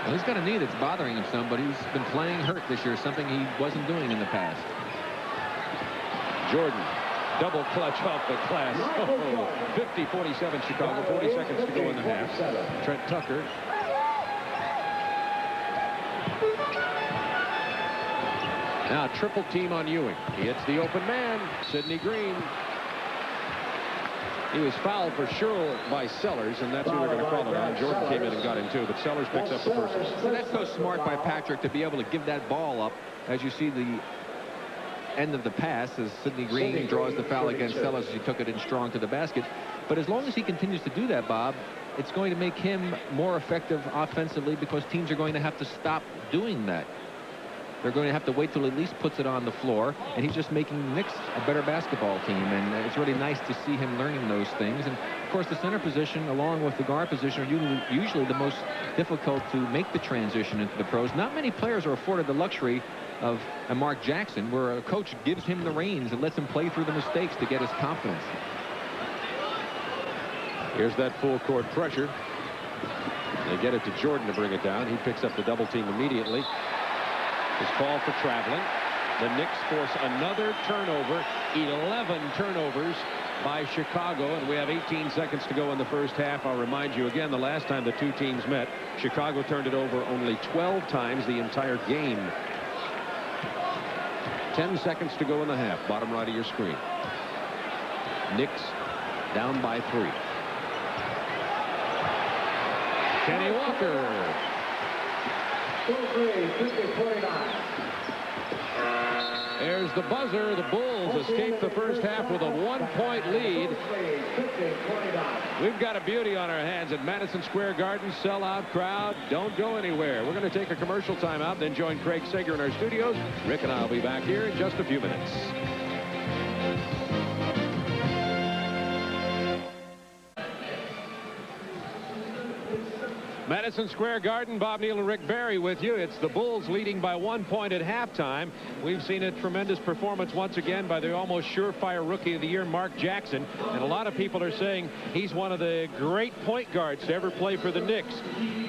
Well, he's got a knee that's bothering him some, but he's been playing hurt this year, something he wasn't doing in the past. Jordan. Double clutch off the glass. 50-47 Chicago. 40 seconds to go in the half. Trent Tucker. Now triple team on Ewing. He hits the open man. Sidney Green. He was fouled for sure by Sellers, and that's who they're going to call it on. Jordan came in and got him too, but Sellers picks up the personal. Well, that's so smart by Patrick to be able to give that ball up as you see the end of the pass as Sidney Green draws the foul against Sellers as he took it in strong to the basket. But as long as he continues to do that, Bob, it's going to make him more effective offensively because teams are going to have to stop doing that. They're going to have to wait till he at least puts it on the floor, and he's just making the Knicks a better basketball team, and it's really nice to see him learning those things. And of course the center position along with the guard position are usually the most difficult to make the transition into the pros. Not many players are afforded the luxury of a Mark Jackson, where a coach gives him the reins and lets him play through the mistakes to get his confidence. Here's that full court pressure. They get it to Jordan to bring it down. He picks up the double team immediately. His call for traveling. The Knicks force another turnover. 11 turnovers by Chicago, and we have 18 seconds to go in the first half. I'll remind you again, the last time the two teams met, Chicago turned it over only 12 times the entire game. 10 seconds to go in the half. Bottom right of your screen. Knicks down by 3. Kenny Walker. There's the buzzer. The Bulls escape the first half with a 1-point lead. We've got a beauty on our hands at Madison Square Garden. Sellout crowd. Don't go anywhere. We're going to take a commercial timeout, then join Craig Sager in our studios. Rick and I will be back here in just a few minutes. Madison Square Garden, Bob Neal and Rick Barry with you. It's the Bulls leading by 1 point at halftime. We've seen a tremendous performance once again by the almost surefire Rookie of the Year, Mark Jackson. And a lot of people are saying he's one of the great point guards to ever play for the Knicks.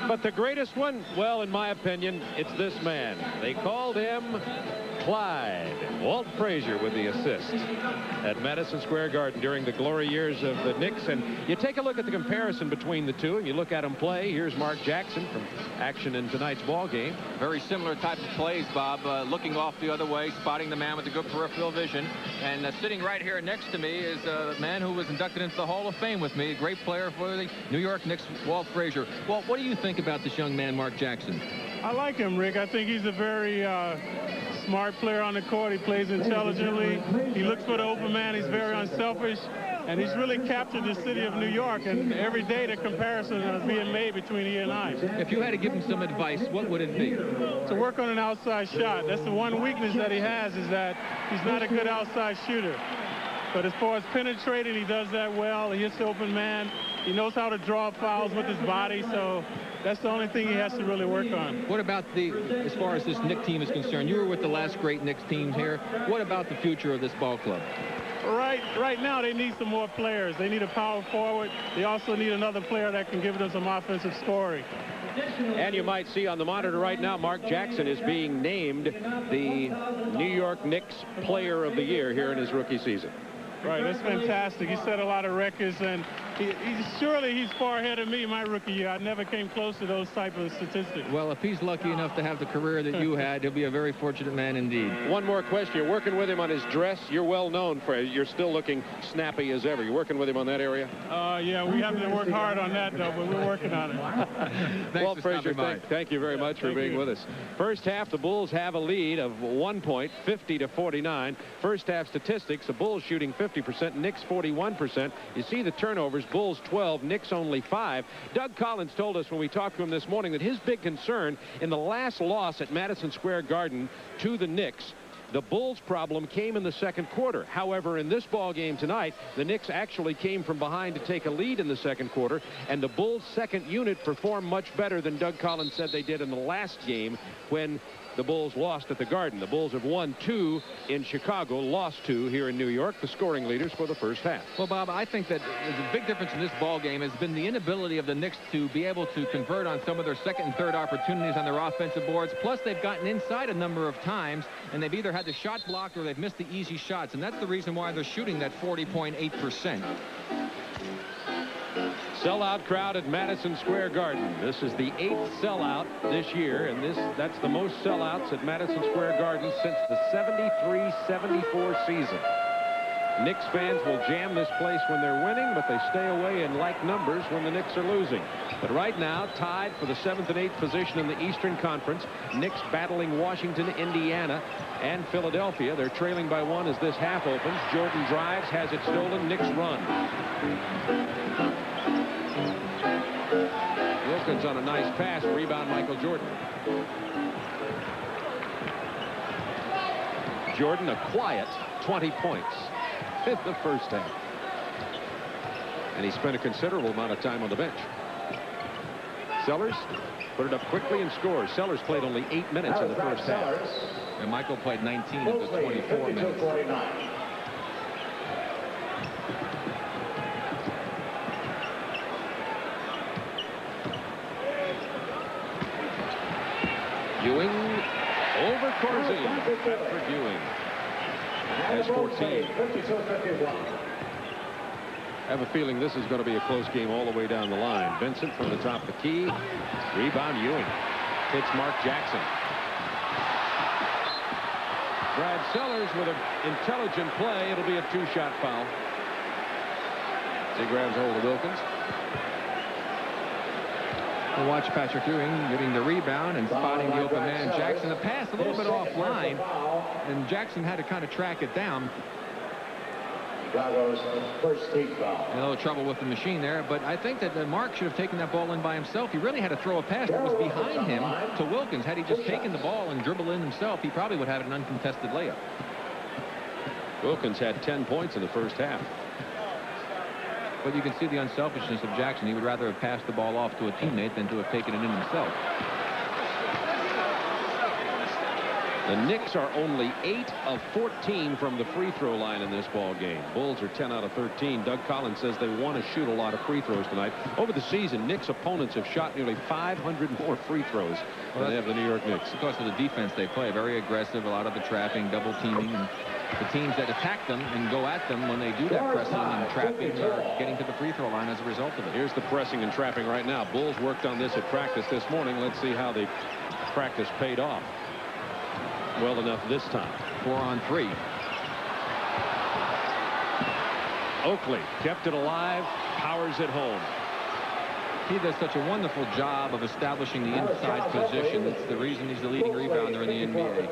But the greatest one, well, in my opinion, it's this man. They called him Clyde. Walt Frazier with the assist at Madison Square Garden during the glory years of the Knicks. And you take a look at the comparison between the two, and you look at them play. Here's Mark Jackson from action in tonight's ball game. Very similar type of plays, Bob. Looking off the other way, spotting the man with the good peripheral vision. And sitting right here next to me is a man who was inducted into the Hall of Fame with me. A great player for the New York Knicks, Walt Frazier. Walt, what do you think about this young man, Mark Jackson? I like him, Rick. I think he's a very smart player on the court. He plays intelligently. He looks for the open man. He's very unselfish. And he's really captured the city of New York. And every day the comparison is being made between he and I. If you had to give him some advice, what would it be? To work on an outside shot. That's the one weakness that he has, is that he's not a good outside shooter. But as far as penetrating, he does that well. He hits the open man. He knows how to draw fouls with his body. So that's the only thing he has to really work on. What about as far as this Knicks team is concerned? You were with the last great Knicks team here. What about the future of this ball club? Right now, they need some more players. They need a power forward. They also need another player that can give them some offensive scoring. And you might see on the monitor right now, Mark Jackson is being named the New York Knicks Player of the Year here in his rookie season. Right, that's fantastic. He set a lot of records, and surely he's far ahead of me my rookie year. I never came close to those type of statistics. Well, if he's lucky enough to have the career that you had, he'll be a very fortunate man indeed. One more question. You're working with him on his dress. You're well known for it. You're still looking snappy as ever. You're working with him on that area? Yeah, we have to work hard on that, though, but we're working on it. Well, Frazier, thank you very much for being with us. First half, the Bulls have a lead of 1 point, 50-49. First half statistics, the Bulls shooting 50%, Knicks 41%. You see the turnovers, Bulls 12, Knicks only 5. Doug Collins told us when we talked to him this morning that his big concern in the last loss at Madison Square Garden to the Knicks, the Bulls' problem came in the second quarter. However, in this ball game tonight, the Knicks actually came from behind to take a lead in the second quarter, and the Bulls' second unit performed much better than Doug Collins said they did in the last game when the Bulls lost at the Garden. The Bulls have won 2 in Chicago, lost 2 here in New York, the scoring leaders for the first half. Well, Bob, I think that the big difference in this ball game has been the inability of the Knicks to be able to convert on some of their second and third opportunities on their offensive boards. Plus, they've gotten inside a number of times, and they've either had the shot blocked or they've missed the easy shots, and that's the reason why they're shooting that 40.8%. Sellout crowd at Madison Square Garden. This is the 8th sellout this year, and that's the most sellouts at Madison Square Garden since the 73-74 season. Knicks fans will jam this place when they're winning, but they stay away in like numbers when the Knicks are losing. But right now, tied for the 7th and 8th position in the Eastern Conference, Knicks battling Washington, Indiana, and Philadelphia. They're trailing by 1 as this half opens. Jordan drives, has it stolen, Knicks run. Wilkins on a nice pass, rebound Michael Jordan. Jordan a quiet 20 points in the first half. And he spent a considerable amount of time on the bench. Sellers put it up quickly and scores. Sellers played only 8 minutes in the first half. And Michael played 19 of the 24 minutes. Ewing over Corzine. Bedford Ewing has 14. I have a feeling this is going to be a close game all the way down the line. Vincent from the top of the key. Rebound Ewing. Hits Mark Jackson. Brad Sellers with an intelligent play. It'll be a 2-shot foul. He grabs hold of Wilkins. We'll watch Patrick Ewing getting the rebound and spotting the open man Jackson. The pass a little bit offline, and Jackson had to kind of track it down. First team foul. A little trouble with the machine there, but I think that Mark should have taken that ball in by himself. He really had to throw a pass that was behind him to Wilkins. Had he just taken the ball and dribbled in himself, he probably would have an uncontested layup. Wilkins had 10 points in the first half. But you can see the unselfishness of Jackson. He would rather have passed the ball off to a teammate than to have taken it in himself. The Knicks are only 8 of 14 from the free throw line in this ball game. Bulls are 10 out of 13. Doug Collins says they want to shoot a lot of free throws tonight. Over the season, Knicks opponents have shot nearly 500 more free throws than they have the New York Knicks. Because of the defense they play. Very aggressive, a lot of the trapping, double teaming. And the teams that attack them and go at them when they do that pressing and trapping are getting to the free throw line as a result of it. Here's the pressing and trapping right now. Bulls worked on this at practice this morning. Let's see how the practice paid off. Well enough this time. 4 on 3. Oakley kept it alive, powers it home. He does such a wonderful job of establishing the inside position. It's the reason he's the leading rebounder in the NBA.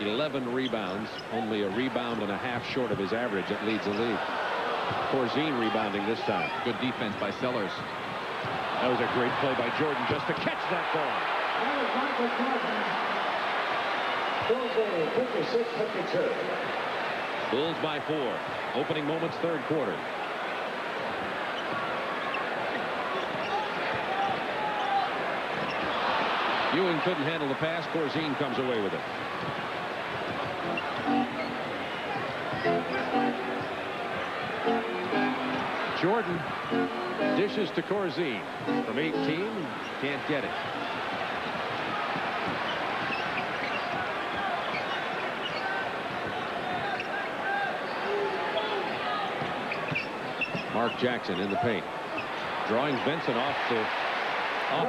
11 rebounds, only a rebound and a half short of his average that leads the league. Corzine rebounding this time. Good defense by Sellers. That was a great play by Jordan just to catch that ball. 56-52. Bulls by 4. Opening moments, third quarter. Ewing couldn't handle the pass. Corzine comes away with it. Jordan dishes to Corzine from 18. Can't get it. Mark Jackson in the paint, drawing Benson off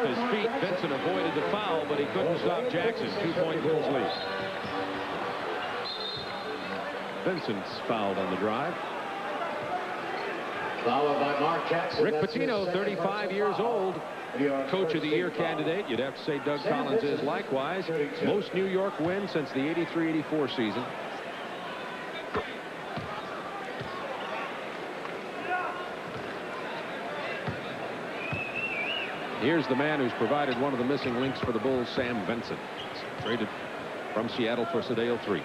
his feet. Benson avoided the foul, but he couldn't stop Jackson. 2-point Bulls lead. Benson's fouled on the drive. Followed by Mark Jackson. Rick Pitino, 35 years old, Coach of the Year candidate. You'd have to say Doug Collins is likewise. Most New York wins since the 83-84 season. Here's the man who's provided one of the missing links for the Bulls, Sam Benson. Traded from Seattle for Sedale 3.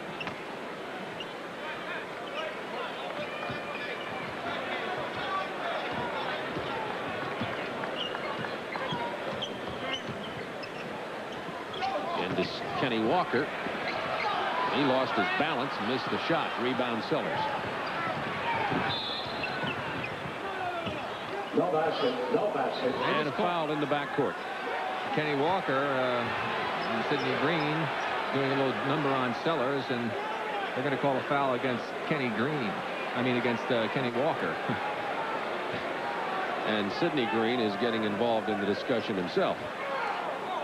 And this Kenny Walker. He lost his balance, missed the shot. Rebound Sellers. No basket. No basket. And a foul in the backcourt. Kenny Walker and Sidney Green doing a little number on Sellers, and they're going to call a foul against Kenny Green. I mean against Kenny Walker. And Sidney Green is getting involved in the discussion himself.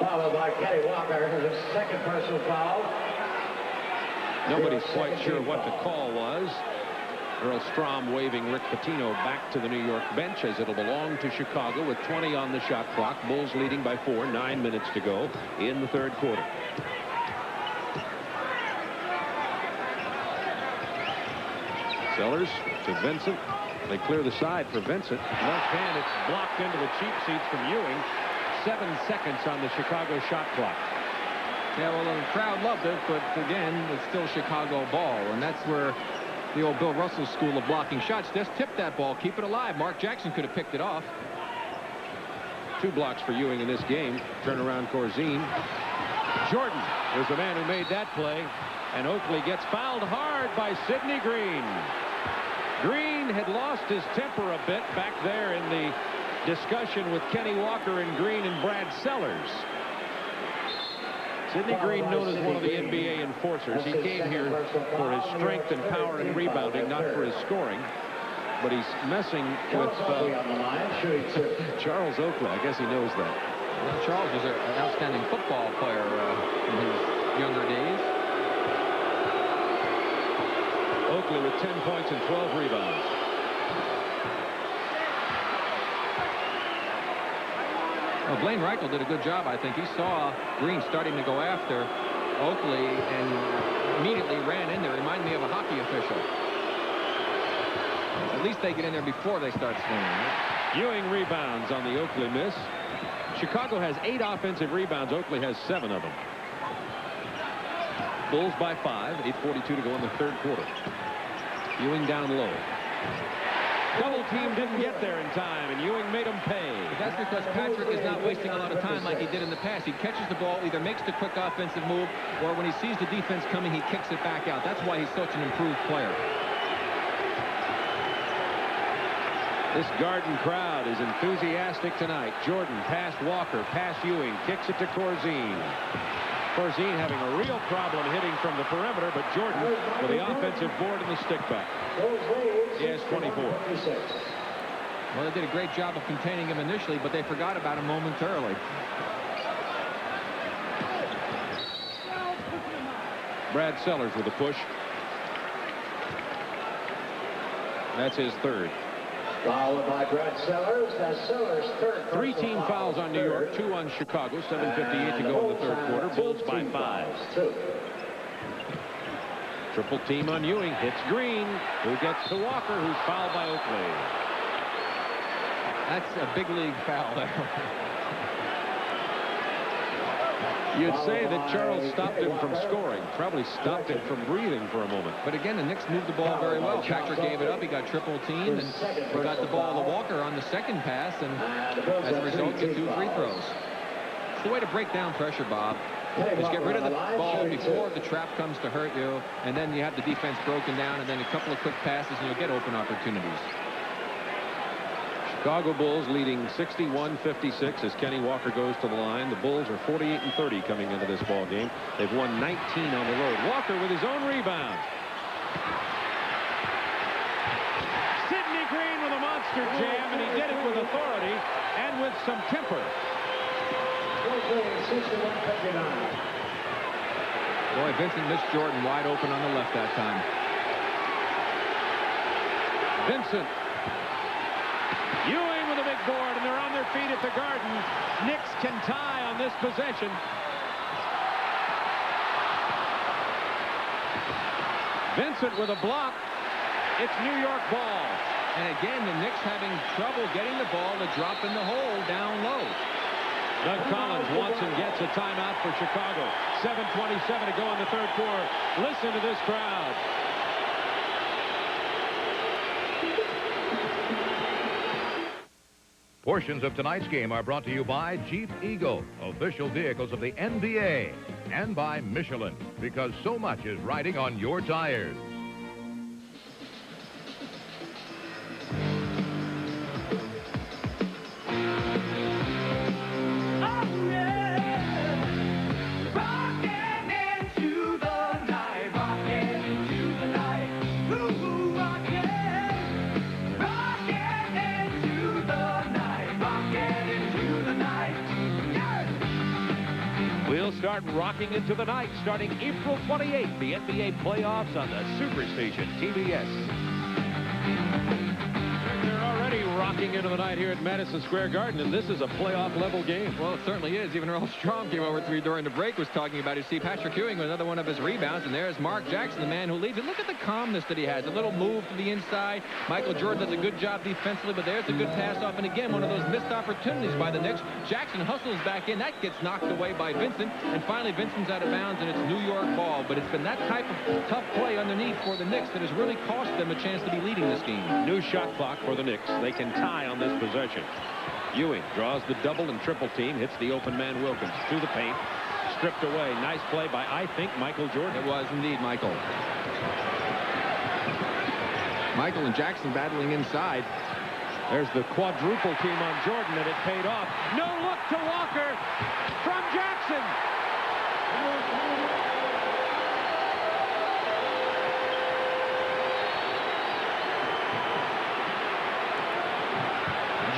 Followed by Kenny Walker, his second personal foul. Nobody's quite sure what the call was. Earl Strom waving Rick Pitino back to the New York bench as it'll belong to Chicago with 20 on the shot clock. Bulls leading by 4, 9 minutes to go in the third quarter. Sellers to Vincent. They clear the side for Vincent. Left hand, it's blocked into the cheap seats from Ewing. 7 seconds on the Chicago shot clock. Yeah, well, the crowd loved it, but again, it's still Chicago ball, and that's where the old Bill Russell school of blocking shots. Just tip that ball, keep it alive. Mark Jackson could have picked it off. 2 blocks for Ewing in this game. Turnaround Corzine. Jordan was the man who made that play, and Oakley gets fouled hard by Sidney Green. Green had lost his temper a bit back there in the discussion with Kenny Walker and Green and Brad Sellers. Sidney Green, known as one of the NBA enforcers. He came here for his strength and power and rebounding, not for his scoring. But he's messing with Charles Oakley. I guess he knows that. Well, Charles was an outstanding football player in his younger days. Oakley with 10 points and 12 rebounds. Well, Blaine Reichel did a good job, I think. He saw Green starting to go after Oakley and immediately ran in there. Reminded me of a hockey official. At least they get in there before they start swinging. Right? Ewing rebounds on the Oakley miss. Chicago has 8 offensive rebounds. Oakley has 7 of them. Bulls by 5. 8:42 to go in the third quarter. Ewing down low. Double team didn't get there in time, and Ewing made him pay. But that's because Patrick is not wasting a lot of time like he did in the past. He catches the ball, either makes the quick offensive move, or when he sees the defense coming, he kicks it back out. That's why he's such an improved player. This Garden crowd is enthusiastic tonight. Jordan past Walker, past Ewing, kicks it to Corzine. Corzine having a real problem hitting from the perimeter, but Jordan with the offensive board and the stick back. He has 24. Well, they did a great job of containing him initially, but they forgot about him momentarily. Brad Sellers with a push. That's his third. Followed by Brad Sellers. That's Sellers' third. 3 team fouls on New York, 2 on Chicago. 7:58 to go in the third quarter. Bulls by 5. Triple team on Ewing. Hits Green, who gets to Walker, who's fouled by Oakley. That's a big league foul there. You'd say that Charles stopped him from scoring. Probably stopped him from breathing for a moment. But again, the Knicks moved the ball very well. Patrick gave it up. He got triple teamed, and he got the ball to Walker on the second pass, and as a result, get 2 free throws. It's the way to break down pressure, Bob. Is get rid of the ball before the trap comes to hurt you, and then you have the defense broken down, and then a couple of quick passes, and you'll get open opportunities. Chicago Bulls leading 61-56 as Kenny Walker goes to the line. The Bulls are 48-30 coming into this ball game. They've won 19 on the road. Walker with his own rebound. Sidney Green with a monster jam, and he did it with authority and with some temper. Boy, Vincent missed Jordan wide open on the left that time. Vincent. Ewing with a big board, and they're on their feet at the Garden. Knicks can tie on this possession. Vincent with a block. It's New York ball. And again, the Knicks having trouble getting the ball to drop in the hole down low. Doug Collins wants and gets a timeout for Chicago. 7:27 to go in the third quarter. Listen to this crowd. Portions of tonight's game are brought to you by Jeep Eagle, official vehicles of the NBA, and by Michelin, because so much is riding on your tires. Start rocking into the night starting April 28th. The NBA playoffs on the Superstation TBS. They're already rocking into the night here at Madison Square Garden, and this is a playoff level game. Well, it certainly is. Even Earl Strong came over to me during the break, was talking about it. See, Patrick Ewing with another one of his rebounds, and there's Mark Jackson, the man who leads. And look at the calmness that he has. A little move to the inside. Michael Jordan does a good job defensively, but there's a good pass off. And again, one of those missed opportunities by the Knicks. Jackson hustles back in. That gets knocked away by Vincent. And finally, Vincent's out of bounds, and it's New York ball. But it's been that type of tough play underneath for the Knicks that has really cost them a chance to be leading this game. New shot clock for the Knicks. They can tie on this possession. Ewing draws the double and triple team, hits the open man Wilkins to the paint, stripped away. Nice play by, I think, Michael Jordan. It was indeed Michael. Michael and Jackson battling inside. There's the quadruple team on Jordan, and it paid off. No look to Walker from Jackson.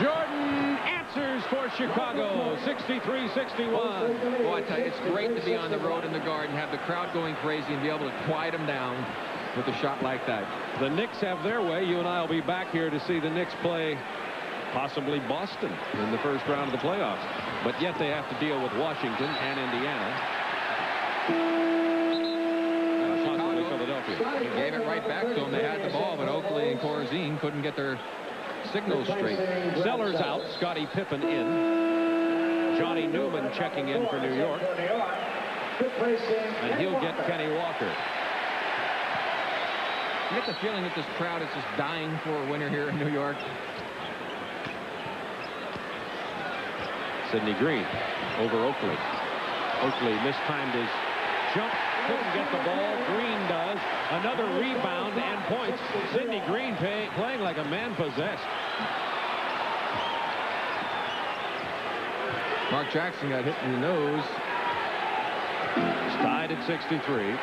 Jordan answers for Chicago, 63-61. Boy, I tell you, it's great to be on the road in the Garden, have the crowd going crazy, and be able to quiet them down with a shot like that. The Knicks have their way. You and I will be back here to see the Knicks play possibly Boston in the first round of the playoffs. But yet they have to deal with Washington and Indiana. Possibly Philadelphia. He gave it right back to them. They had the ball, but Oakley and Corzine couldn't get their signals straight. Sellers out, Scottie Pippen in. Johnny Newman checking in for New York. And he'll get Kenny Walker. You get the feeling that this crowd is just dying for a winner here in New York. Sidney Green over Oakley. Oakley mistimed his jump. Couldn't get the ball. Green does. Another rebound and points. Sidney Green playing like a man possessed. Mark Jackson got hit in the nose. It's tied at 63.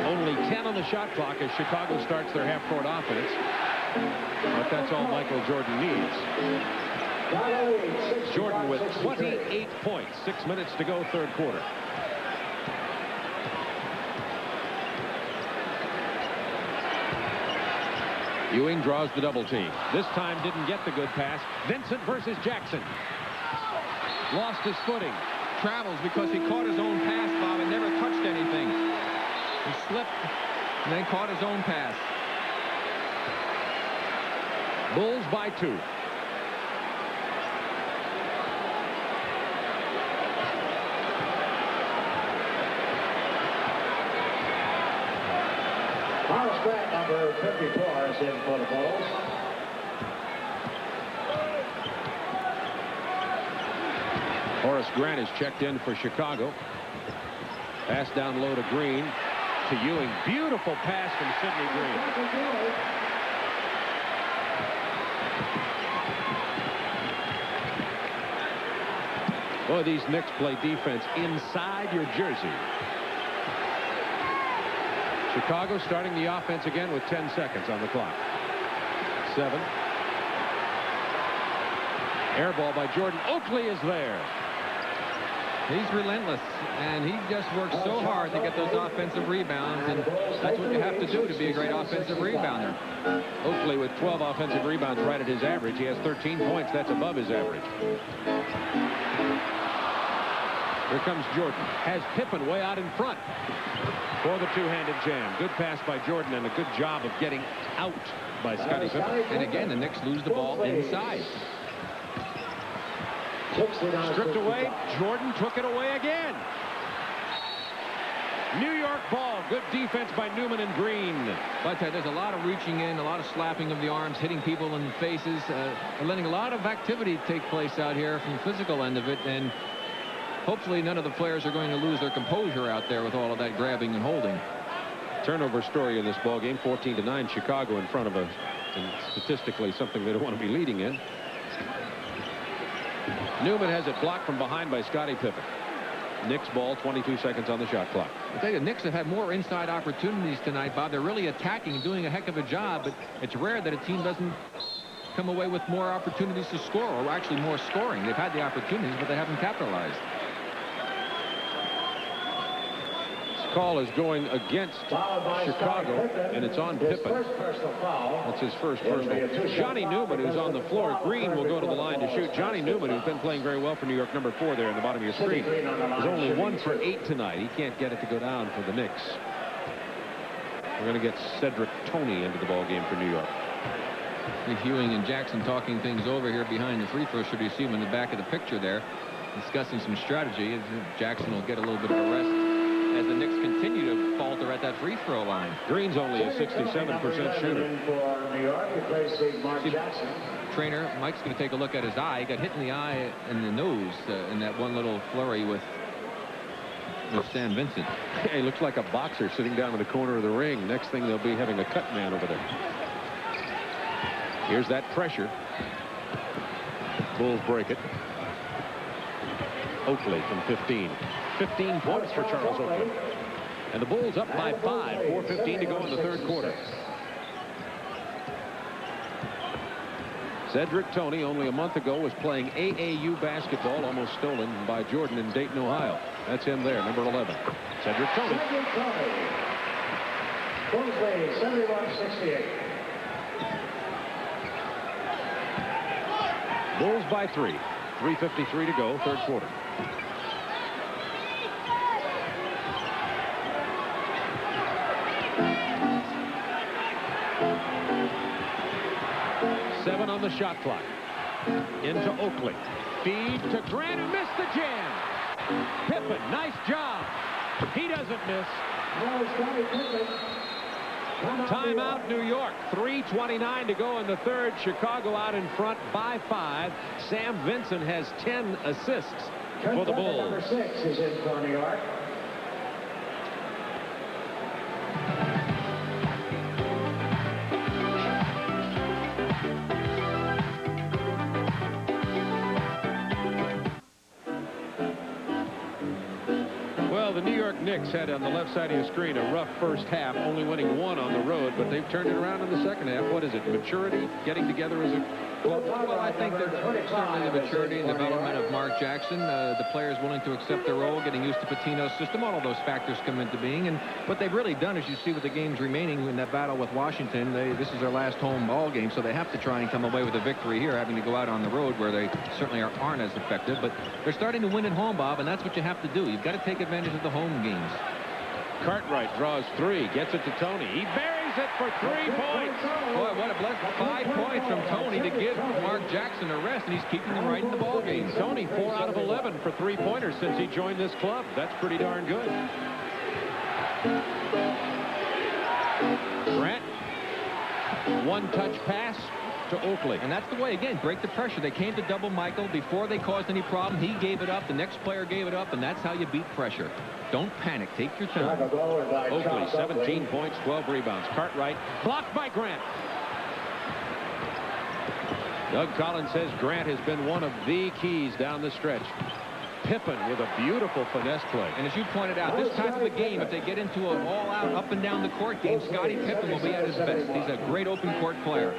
Only 10 on the shot clock as Chicago starts their half-court offense. But that's all Michael Jordan needs. Jordan with 28 points. 6 minutes to go, third quarter. Ewing draws the double team. This time didn't get the good pass. Vincent versus Jackson. Lost his footing. Travels because he caught his own pass, Bob, and never touched anything. He slipped And then caught his own pass. Bulls by 2. Horace Grant, number 54, is in for the Bulls. Horace Grant is checked in for Chicago. Pass down low to Green. To Ewing. Beautiful pass from Sidney Green. Boy, these Knicks play defense inside your jersey. Chicago starting the offense again with 10 seconds on the clock. 7. Air ball by Jordan. Oakley is there. He's relentless, and he just works so hard to get those offensive rebounds, and that's what you have to do to be a great offensive rebounder. Oakley with 12 offensive rebounds right at his average. He has 13 points. That's above his average. Here comes Jordan. Has Pippen way out in front for the two-handed jam. Good pass by Jordan and a good job of getting out by Scottie Pippen. And again, the Knicks lose the ball inside. Stripped away. Jordan took it away again. New York ball. Good defense by Newman and Green. But there's a lot of reaching in, a lot of slapping of the arms, hitting people in the faces, and letting a lot of activity take place out here from the physical end of it. And hopefully none of the players are going to lose their composure out there with all of that grabbing and holding. Turnover story in this ball game. 14-9. Chicago in front of us. And statistically something they don't want to be leading in. Newman has it blocked from behind by Scottie Pippen. Knicks ball, 22 seconds on the shot clock. I tell you, the Knicks have had more inside opportunities tonight, Bob. They're really attacking, doing a heck of a job, but it's rare that a team doesn't come away with more opportunities to score, or actually more scoring. They've had the opportunities, but they haven't capitalized. Call is going against Chicago, and it's on Pippen. That's his first personal. Johnny Newman, who's on the floor. Green will go to the line to shoot. Johnny Newman, who's been playing very well for New York, number 4 there in the bottom of your screen, is only 1 for 8 tonight. He can't get it to go down for the Knicks. We're going to get Cedric Toney into the ball game for New York. Ewing and Jackson talking things over here behind the free throw. Should you see him in the back of the picture there, discussing some strategy. Jackson will get a little bit of a rest as the Knicks continue to falter at that free throw line. Green's only a 67% shooter. Trainer Mike's going to take a look at his eye. He got hit in the eye and the nose in that one little flurry with Stan Vincent. Yeah, he looks like a boxer sitting down in the corner of the ring. Next thing they'll be having a cut man over there. Here's that pressure. Bulls break it. Oakley from 15. 15 points for Charles Oakley. And the Bulls up by 5. 4:15 to go in the third quarter. Cedric Toney, only a month ago, was playing AAU basketball, almost stolen by Jordan in Dayton, Ohio. That's him there, number 11. Cedric Toney. Bulls lead 71-68. Bulls by 3. 3:53 to go, third quarter. Seven on the shot clock. Into Oakley. Feed to Grant, who missed the jam. Pippen, nice job. He doesn't miss. Timeout, New York. 3:29 to go in the third. Chicago out in front by 5. Sam Vincent has 10 assists for the Bulls. Number 6 is in for New York. Well, the New York Knicks had on the left side of your screen a rough first half, only winning 1 on the road, but they've turned it around in the second half. What is it? Maturity? Getting together as a club? Well, I think that certainly the maturity and development of Mark Jackson, the players willing to accept their role, getting used to Pitino's system, all of those factors come into being. And what they've really done, as you see with the games remaining in that battle with Washington, this is their last home ball game, so they have to try and come away with a victory here, having to go out on the road where they certainly aren't as effective. But they're starting to win at home, Bob, and that's what you have to do. You've got to take advantage of the home games. Cartwright draws 3, gets it to Tony. He buries it for 3 points. Boy, what a blessing. 5 points from Tony to give Mark Jackson a rest, and he's keeping them right in the ball game. Tony 4 out of 11 for 3-pointers since he joined this club. That's pretty darn good. Grant, 1-touch pass to Oakley. And that's the way, again, break the pressure. They came to double Michael. Before they caused any problem, he gave it up. The next player gave it up, and that's how you beat pressure. Don't panic. Take your time. Oakley, 17 points, 12 rebounds. Cartwright, blocked by Grant. Doug Collins says Grant has been one of the keys down the stretch. Pippen with a beautiful finesse play. And as you pointed out, this type of a game, if they get into an all-out, up-and-down the court game, Scottie Pippen will be at his best. He's a great open court player.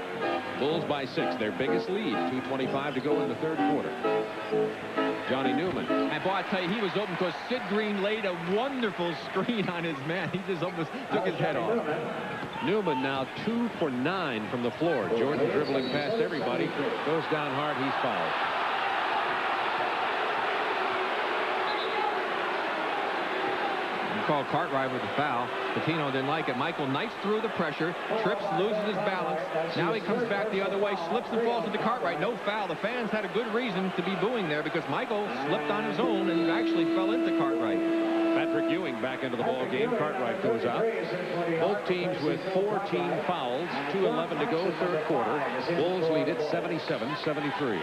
Bulls by 6, their biggest lead. 2:25 to go in the third quarter. Johnny Newman. And boy, I tell you, he was open because Sid Green laid a wonderful screen on his man. He just almost took his head off. Newman now 2 for 9 from the floor. Jordan dribbling past everybody. Goes down hard. He's fouled. Called Cartwright with the foul. Patino didn't like it. Michael Knight's through the pressure, trips, loses his balance. Now he comes back the other way, slips and falls into Cartwright. No foul. The fans had a good reason to be booing there because Michael slipped on his own and actually fell into Cartwright. Patrick Ewing back into the ball game. Cartwright goes out. Both teams with 4 team fouls. 2:11 to go, third quarter. Bulls lead it 77-73.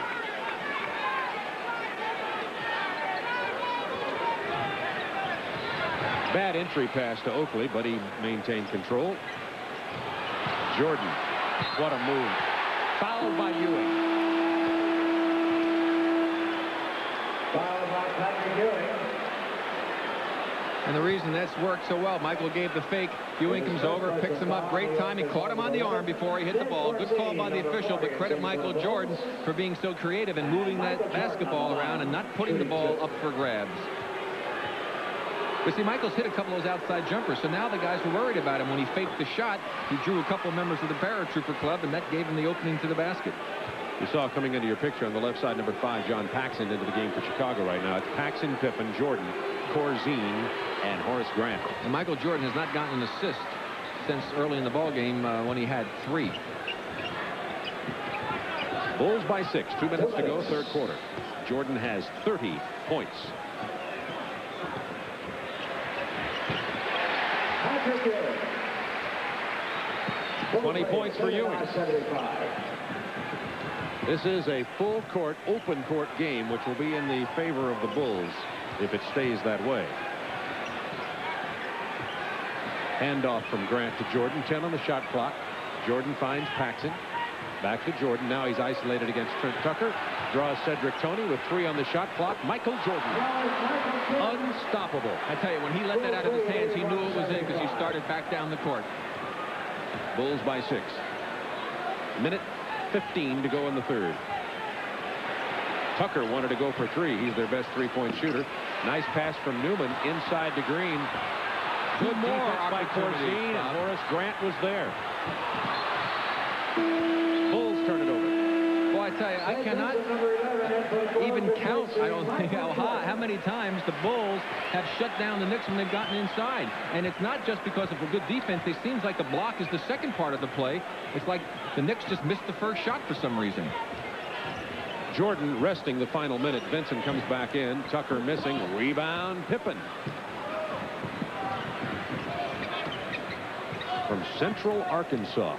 Bad entry pass to Oakley, but he maintained control. Jordan, what a move. Fouled by Ewing. Fouled by Patrick Ewing. And the reason that's worked so well, Michael gave the fake. Ewing comes over, picks him up. Great time. He caught him on the arm before he hit the ball. Good call by the official, but credit Michael Jordan for being so creative and moving that basketball around and not putting the ball up for grabs. But see, Michael's hit a couple of those outside jumpers, so now the guys were worried about him. When he faked the shot, he drew a couple of members of the paratrooper club, and that gave him the opening to the basket. You saw coming into your picture on the left side, number 5, John Paxson, into the game for Chicago right now. It's Paxson, Pippen, Jordan, Corzine, and Horace Grant. And Michael Jordan has not gotten an assist since early in the ball game when he had 3. Bulls by 6, 2 minutes to go, third quarter. Jordan has 30 points. 20 points for Ewing. This is a full court, open court game, which will be in the favor of the Bulls if it stays that way. Handoff from Grant to Jordan. 10 on the shot clock. Jordan finds Paxson. Back to Jordan. Now he's isolated against Trent Tucker. Draws Cedric Toney with 3 on the shot clock. Michael Jordan. Unstoppable. I tell you, when he let that out of his hands, he knew it was in because he started back down the court. Bulls by 6. Minute 15 to go in the third. Tucker wanted to go for 3. He's their best 3-point shooter. Nice pass from Newman inside to Green. Good defense by Corzine, and Horace Grant was there. Bulls turn it over. Boy, I tell you, I cannot even count, I don't think, how many times the Bulls have shut down the Knicks when they've gotten inside. And it's not just because of a good defense. It seems like the block is the second part of the play. It's like the Knicks just missed the first shot for some reason. Jordan resting the final minute. Vincent comes back in. Tucker missing. Rebound, Pippen. From Central Arkansas.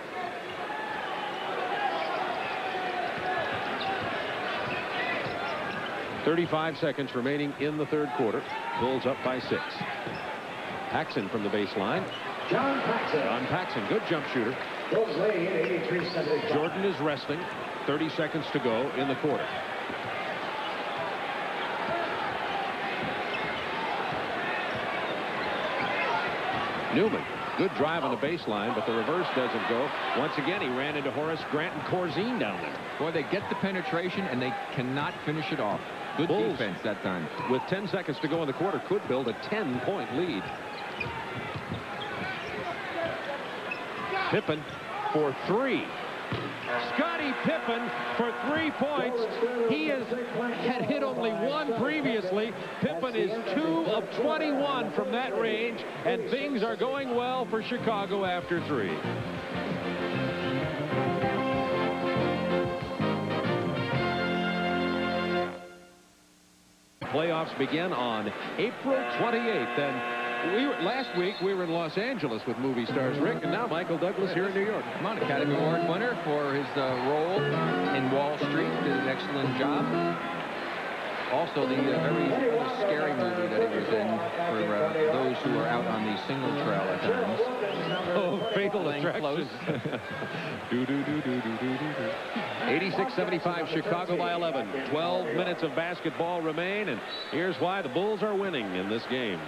.35 seconds remaining in the third quarter. Bulls up by 6. Paxson from the baseline. John Paxson, good jump shooter. Bulls lead 83-75. Jordan is resting. 30 seconds to go in the quarter. Newman, good drive on the baseline, but the reverse doesn't go. Once again, he ran into Horace Grant and Corzine down there. Boy, they get the penetration, and they cannot finish it off. Good Bulls, defense that time. With 10 seconds to go in the quarter, could build a 10-point lead. Pippen for 3. Scottie Pippen for 3 points. He had hit only 1 previously. Pippen is 2 of 21 from that range, and things are going well for Chicago after 3. Playoffs begin on April 28th, and last week we were in Los Angeles with movie stars Rick, and now Michael Douglas here in New York. Come on, Academy Award winner for his role in Wall Street. Did an excellent job. Also, the very scary movie that he was in for those who are out on the single trail at times. Oh, Fatal Attraction. 86-75, Chicago by 11. 12 minutes of basketball remain, and here's why the Bulls are winning in this game.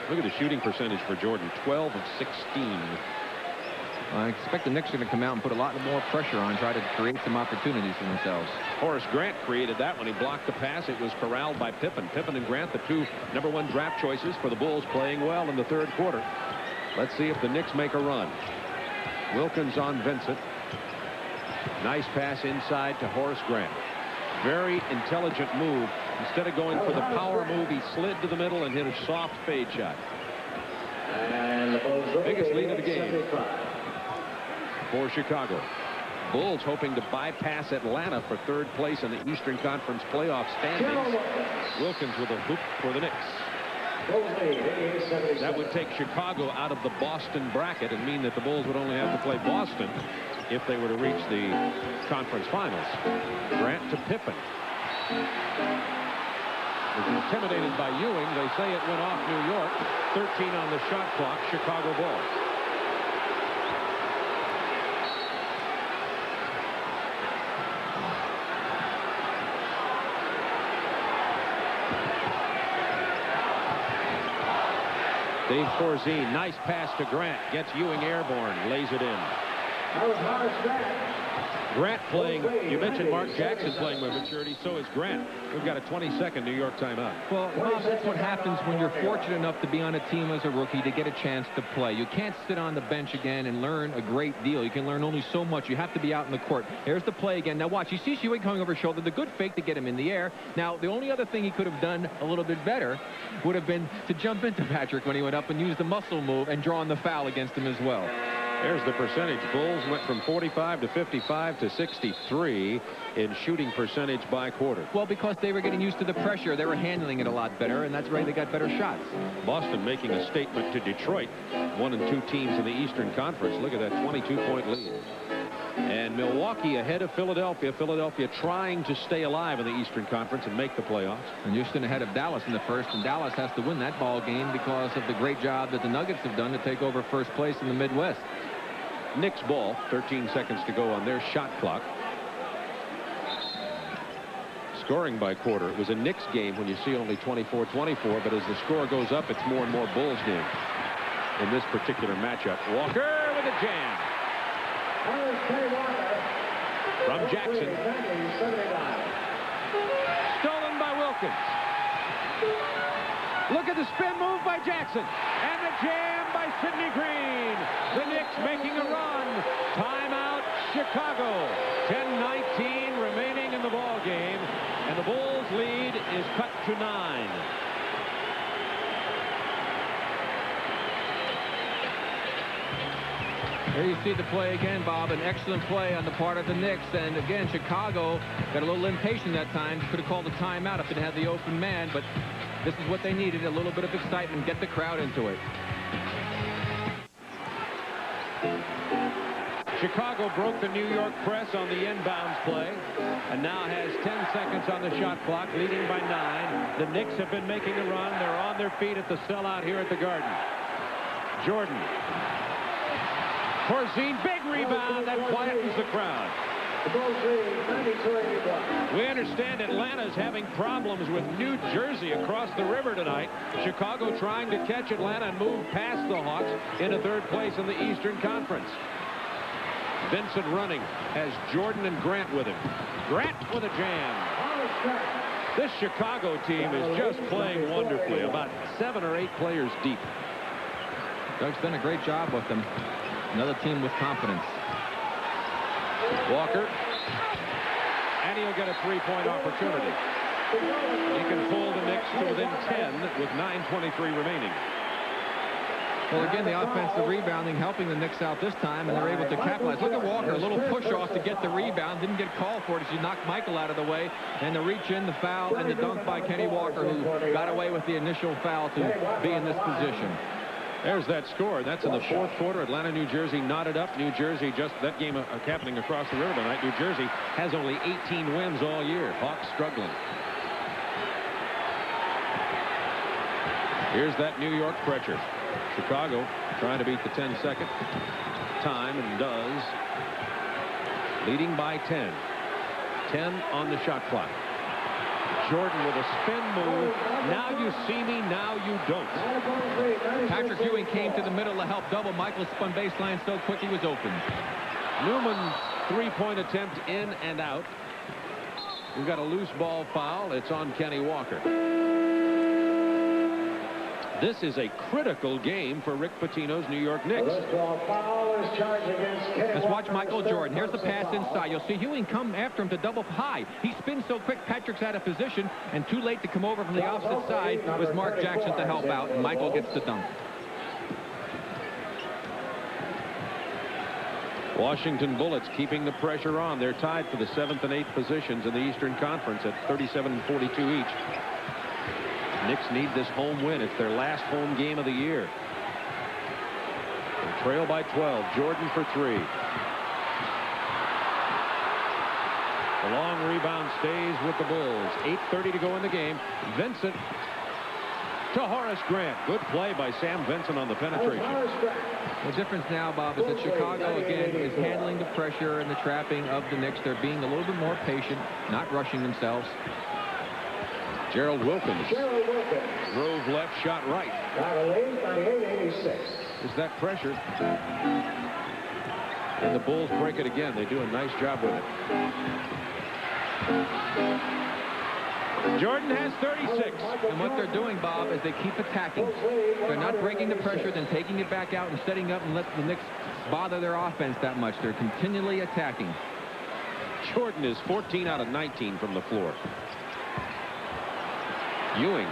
Look at the shooting percentage for Jordan, 12 of 16. I expect the Knicks are going to come out and put a lot more pressure on, try to create some opportunities for themselves. Horace Grant created that when he blocked the pass. It was corralled by Pippen. Pippen and Grant, the 2 #1 draft choices for the Bulls, playing well in the 3rd quarter. Let's see if the Knicks make a run. Wilkins on Vincent. Nice pass inside to Horace Grant. Very intelligent move. Instead of going for the power move, he slid to the middle and hit a soft fade shot. Biggest lead of the game for Chicago. Bulls hoping to bypass Atlanta for 3rd place in the Eastern Conference playoff standings. Wilkins with a hoop for the Knicks. That would take Chicago out of the Boston bracket and mean that the Bulls would only have to play Boston if they were to reach the conference finals. Grant to Pippen. Was intimidated by Ewing. They say it went off New York. 13 on the shot clock. Chicago ball. Dave Corzine, nice pass to Grant. Gets Ewing airborne. Lays it in. Grant playing, you mentioned Mark Jackson playing with maturity, so is Grant. We've got a 20-second New York timeout. Well, Bob, that's what happens when you're fortunate enough to be on a team as a rookie to get a chance to play. You can't sit on the bench again and learn a great deal. You can learn only so much. You have to be out in the court. Here's the play again. Now watch, you see Ewing coming over his shoulder. The good fake to get him in the air. Now, the only other thing he could have done a little bit better would have been to jump into Patrick when he went up and use the muscle move and draw on the foul against him as well. There's the percentage. Bulls went from 45 to 55 to 63 in shooting percentage by quarter. Well, because they were getting used to the pressure. They were handling it a lot better, and that's why they got better shots. Boston making a statement to Detroit. 1 and 2 teams in the Eastern Conference. Look at that 22-point lead. And Milwaukee ahead of Philadelphia. Philadelphia trying to stay alive in the Eastern Conference and make the playoffs. And Houston ahead of Dallas in the first, and Dallas has to win that ball game because of the great job that the Nuggets have done to take over first place in the Midwest. Knicks ball, 13 seconds to go on their shot clock. Scoring by quarter. It was a Knicks game when you see only 24-24, but as the score goes up, it's more and more Bulls game in this particular matchup. Walker with a jam. From Jackson. Stolen by Wilkins. Look at the spin move by Jackson. And the jam by Sidney Green. The Knicks making a run. Timeout, Chicago. 10:19 remaining in the ball game. And the Bulls lead is cut to 9. There you see the play again, Bob. An excellent play on the part of the Knicks. And again, Chicago got a little impatient that time. Could have called a timeout if it had the open man. But this is what they needed, a little bit of excitement, get the crowd into it. Chicago broke the New York press on the inbounds play and now has 10 seconds on the shot clock, leading by 9. The Knicks have been making a run. They're on their feet at the sellout here at the Garden. Jordan. Corzine, big rebound. That quietens the crowd. We understand Atlanta's having problems with New Jersey across the river tonight. Chicago trying to catch Atlanta and move past the Hawks into 3rd place in the Eastern Conference. Vincent running, has Jordan and Grant with him. Grant with a jam. This Chicago team is just playing wonderfully, about 7 or 8 players deep. Doug's done a great job with them. Another team with confidence. Walker. And he'll get a three-point opportunity. He can pull the Knicks to within 10 with 9:23 remaining. Well, again, the offensive rebounding helping the Knicks out this time, and they're able to capitalize. Look at Walker, a little push-off to get the rebound. Didn't get called for it as he knocked Michael out of the way. And the reach in, the foul, and the dunk by Kenny Walker, who got away with the initial foul to be in this position. There's that score. That's in the fourth quarter. Atlanta, New Jersey knotted up. New Jersey, just that game happening across the river tonight. New Jersey has only 18 wins all year. Hawks struggling. Here's that New York pressure. Chicago trying to beat the 10-second time, and does. Leading by 10. 10 on the shot clock. Jordan with a spin move. Now you see me, now you don't. Patrick Ewing came to the middle to help double. Michael spun baseline so quick he was open. Newman's three-point attempt in and out. We've got a loose ball foul. It's on Kenny Walker. This is a critical game for Rick Pitino's New York Knicks. Let's watch Michael Jordan. Here's the pass inside. You'll see Ewing come after him to double high. He spins so quick, Patrick's out of position, and too late to come over from the opposite side was Mark Jackson to help out, and Michael gets the dunk. Washington Bullets keeping the pressure on. They're tied for the 7th and 8th positions in the Eastern Conference at 37 and 42 each. Knicks need this home win. It's their last home game of the year. They trail by 12. Jordan for three. The long rebound stays with the Bulls. 8:30 to go in the game. Vincent to Horace Grant. Good play by Sam Vincent on the penetration. The difference now, Bob, is that Chicago, again, is handling the pressure and the trapping of the Knicks. They're being a little bit more patient, not rushing themselves. Gerald Wilkins drove left, shot right. Is that pressure? And the Bulls break it again. They do a nice job with it. Jordan has 36. And what they're doing, Bob, is they keep attacking. They're not breaking the pressure, then taking it back out and setting up and let the Knicks bother their offense that much. They're continually attacking. Jordan is 14 out of 19 from the floor. Ewing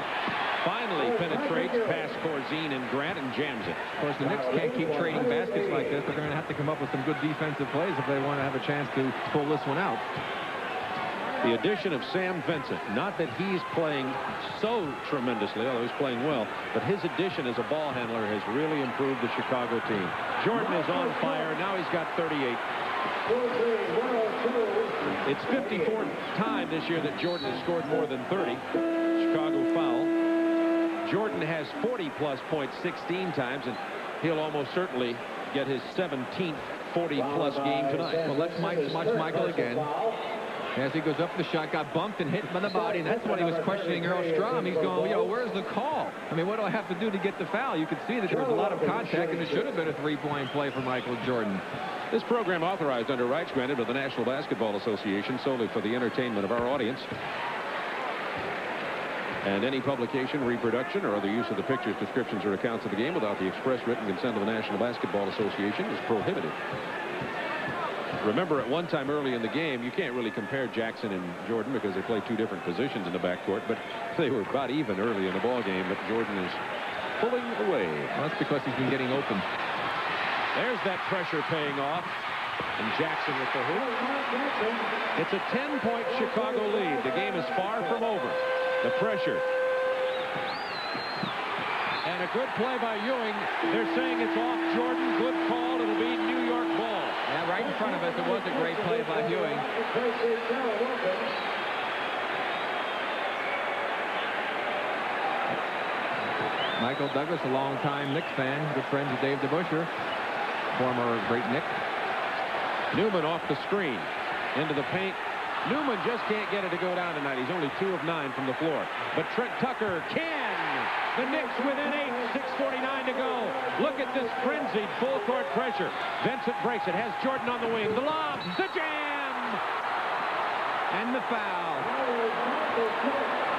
finally penetrates past Corzine and Grant and jams it. Of course, the Knicks can't keep trading baskets like this. They're going to have to come up with some good defensive plays if they want to have a chance to pull this one out. The addition of Sam Vincent, not that he's playing so tremendously, although he's playing well, but his addition as a ball handler has really improved the Chicago team. Jordan is on fire. Now he's got 38. It's 54th time this year that Jordan has scored more than 30. Chicago foul. Jordan has 40-plus points 16 times, and he'll almost certainly get his 17th 40-plus game tonight. Well, let's watch Michael again. As he goes up the shot, got bumped and hit by the body, and that's what he was questioning Earl Strom. He's going, where's the call? I mean, what do I have to do to get the foul? You could see that there was a lot of contact, and it should have been a three-point play for Michael Jordan. This program authorized under rights granted by the National Basketball Association solely for the entertainment of our audience. And any publication, reproduction, or other use of the pictures, descriptions, or accounts of the game without the express written consent of the National Basketball Association is prohibited. Remember, at one time early in the game, you can't really compare Jackson and Jordan because they play two different positions in the backcourt, but they were about even early in the ball game, but Jordan is pulling away. Well, that's because he's been getting open. There's that pressure paying off, and Jackson with the hoop. It's a 10-point Chicago lead. The game is far from over. The pressure. And a good play by Ewing. They're saying it's off Jordan. Good call. It'll be New York ball. Yeah, right in front of us. It was a great play by Ewing. Michael Douglas, a longtime Knicks fan, good friend of Dave DeBuscher, former great Knick. Newman off the screen. Into the paint. Newman just can't get it to go down tonight. He's only 2 of 9 from the floor. But Trent Tucker can. The Knicks within 8. 6:49 to go. Look at this frenzied full court pressure. Vincent breaks it. Has Jordan on the wing. The lob. The jam. And the foul.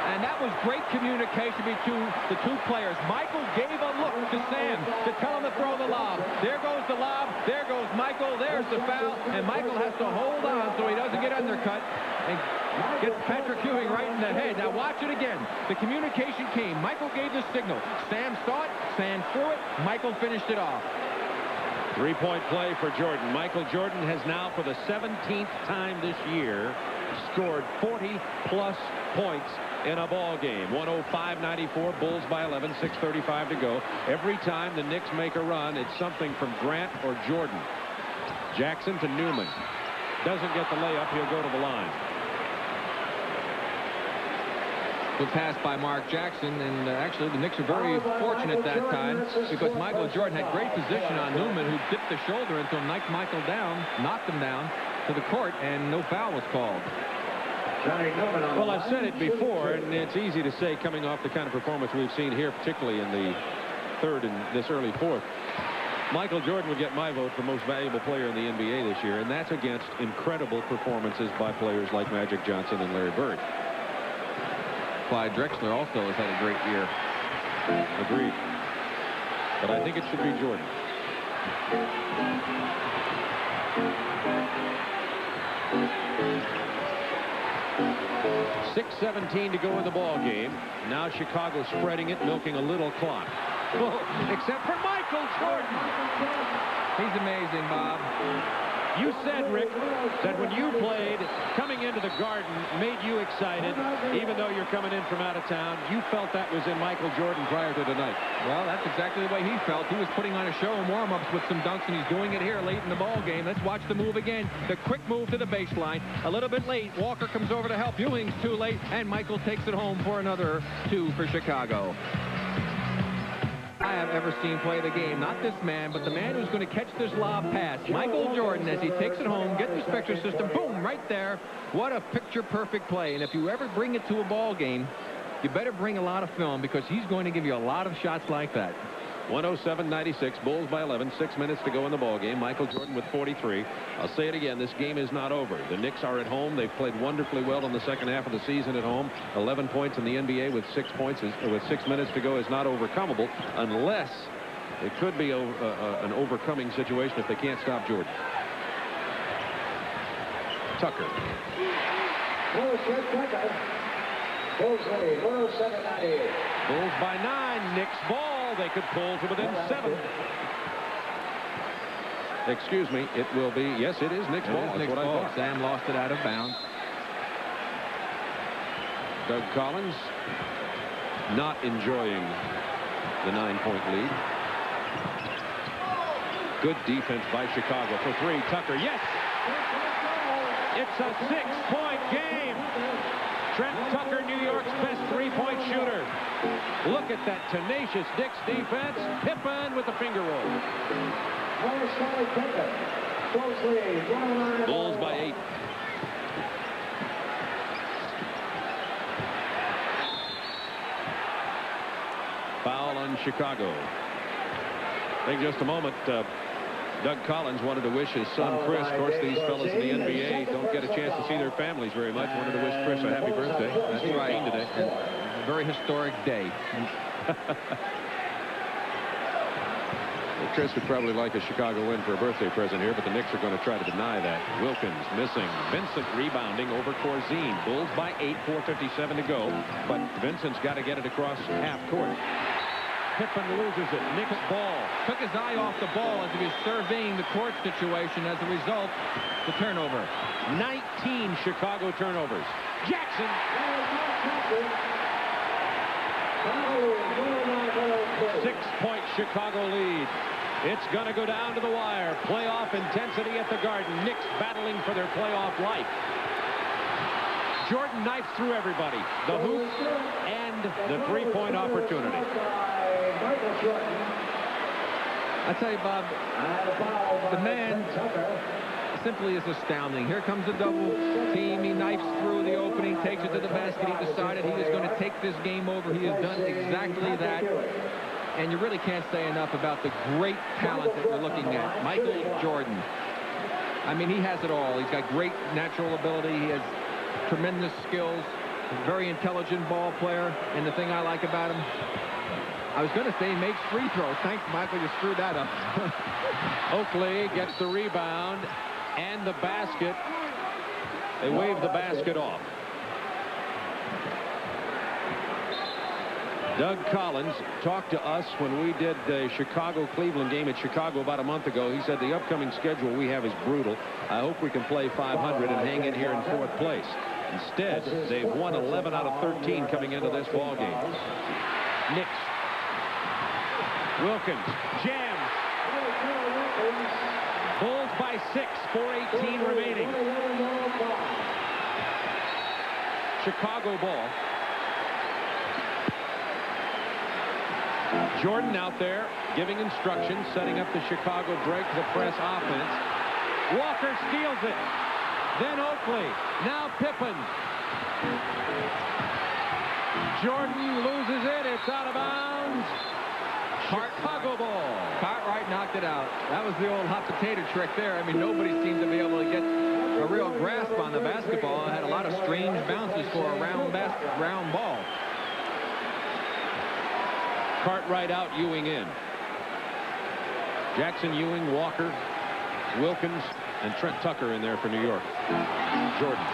And that was great communication between the two players. Michael gave a look to Sam to tell him to throw the lob. There goes the lob. There goes Michael. There's the foul. And Michael has to hold on so he doesn't get undercut and gets Patrick Ewing right in the head. Now watch it again. The communication came. Michael gave the signal. Sam saw it. Sam threw it. Michael finished it off. Three-point play for Jordan. Michael Jordan has now, for the 17th time this year, scored 40-plus points in a ball game. 105-94, Bulls by 11, 6:35 to go. Every time the Knicks make a run, it's something from Grant or Jordan. Jackson to Newman. Doesn't get the layup. He'll go to the line. Good pass by Mark Jackson, and actually the Knicks are very fortunate that time because Michael Jordan had great position on Newman, who dipped the shoulder into him, knocked Michael down, knocked him down to the court, and no foul was called. Well, I've said it before, and it's easy to say coming off the kind of performance we've seen here, particularly in the third and this early fourth. Michael Jordan would get my vote for most valuable player in the NBA this year, and that's against incredible performances by players like Magic Johnson and Larry Bird. Clyde Drexler also has had a great year. Agreed. But I think it should be Jordan. 6:17 to go in the ball game. Now Chicago spreading it, milking a little clock. Except for Michael Jordan. He's amazing, Bob. You said, Rick, that when you played, coming into the Garden made you excited, even though you're coming in from out of town. You felt that was in Michael Jordan prior to tonight. Well, that's exactly the way he felt. He was putting on a show in warm-ups with some dunks, and he's doing it here late in the ball game. Let's watch the move again. The quick move to the baseline. A little bit late. Walker comes over to help. Ewing's too late, and Michael takes it home for another 2 for Chicago. I have ever seen play the game. Not this man, but the man who's going to catch this lob pass. Michael Jordan, as he takes it home, gets the Spectre system, boom, right there. What a picture-perfect play. And if you ever bring it to a ball game, you better bring a lot of film because he's going to give you a lot of shots like that. 107-96, Bulls by 11, 6 minutes to go in the ball game. Michael Jordan with 43. I'll say it again, this game is not over. The Knicks are at home. They've played wonderfully well in the second half of the season at home. 11 points in the NBA with 6 points with 6 minutes to go is not overcomable unless it could be an overcoming situation if they can't stop Jordan. Tucker. Bulls lead, 107-98. Bulls by 9. Knicks ball. They could pull to within 7. Excuse me. It will be. Yes, it is Knicks ball. That's what I thought. Sam lost it out of bounds. Doug Collins not enjoying the 9-point lead. Good defense by Chicago for 3. Tucker. Yes. It's a 6-point game. Trent Tucker, New York's best 3-point shooter. Look at that tenacious Knicks defense. Pippen with the finger roll. Bulls by 8. Foul on Chicago. I think just a moment. Doug Collins wanted to wish his son Chris. Of course, these fellas in the NBA don't get a chance to see their families very much. Wanted to wish Chris a happy birthday. That's right. Today. A very historic day. Well, Chris would probably like a Chicago win for a birthday present here, but the Knicks are going to try to deny that. Wilkins missing. Vincent rebounding over Corzine. Bulls by 8, 4:57 to go. But Vincent's got to get it across half court. Pippen loses it. Knicks ball. Took his eye off the ball as he was surveying the court situation. As a result, the turnover. 19 Chicago turnovers. Jackson. 6-point Chicago lead. It's going to go down to the wire. Playoff intensity at the Garden. Knicks battling for their playoff life. Jordan knifes through everybody. The hoop and the 3-point opportunity. I tell you, Bob, the man simply is astounding. Here comes a double team. He knifes through the opening, takes it to the basket. He decided he was going to take this game over. He has done exactly that. And you really can't say enough about the great talent that we're looking at. Michael Jordan. I mean, he has it all. He's got great natural ability. He has tremendous skills. very intelligent ball player. And the thing I like about him, I was going to say he makes free throws. Thanks, Michael. You screwed that up. Oakley gets the rebound and the basket. They wave the basket off. Doug Collins talked to us when we did the Chicago-Cleveland game at Chicago about a month ago. He said the upcoming schedule we have is brutal. I hope we can play 500 and hang in here in 4th place. Instead, they've won 11 out of 13 coming into this ball game. Knicks. Wilkins jams. Bulls by 6, 4:18 remaining. Chicago ball. Jordan out there giving instructions, setting up the Chicago break, the press offense. Walker steals it. Then Oakley. Now Pippen. Jordan loses it. It's out of bounds. Chicago ball. Cartwright knocked it out. That was the old hot potato trick there. I mean, nobody seemed to be able to get a real grasp on the basketball. It had a lot of strange bounces for a round ball. Cartwright out, Ewing in. Jackson, Ewing, Walker, Wilkins, and Trent Tucker in there for New York. Jordan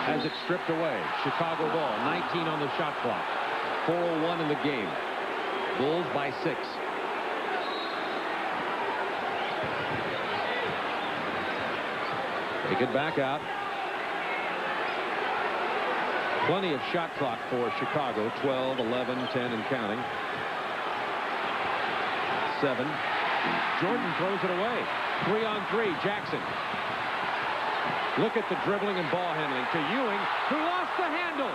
has it stripped away. Chicago ball, 19 on the shot clock. 4:01 in the game. Bulls by 6. Take it back out. Plenty of shot clock for Chicago. 12, 11, 10, and counting. 7. Jordan throws it away. 3-on-3. Jackson. Look at the dribbling and ball handling to Ewing, who lost the handle.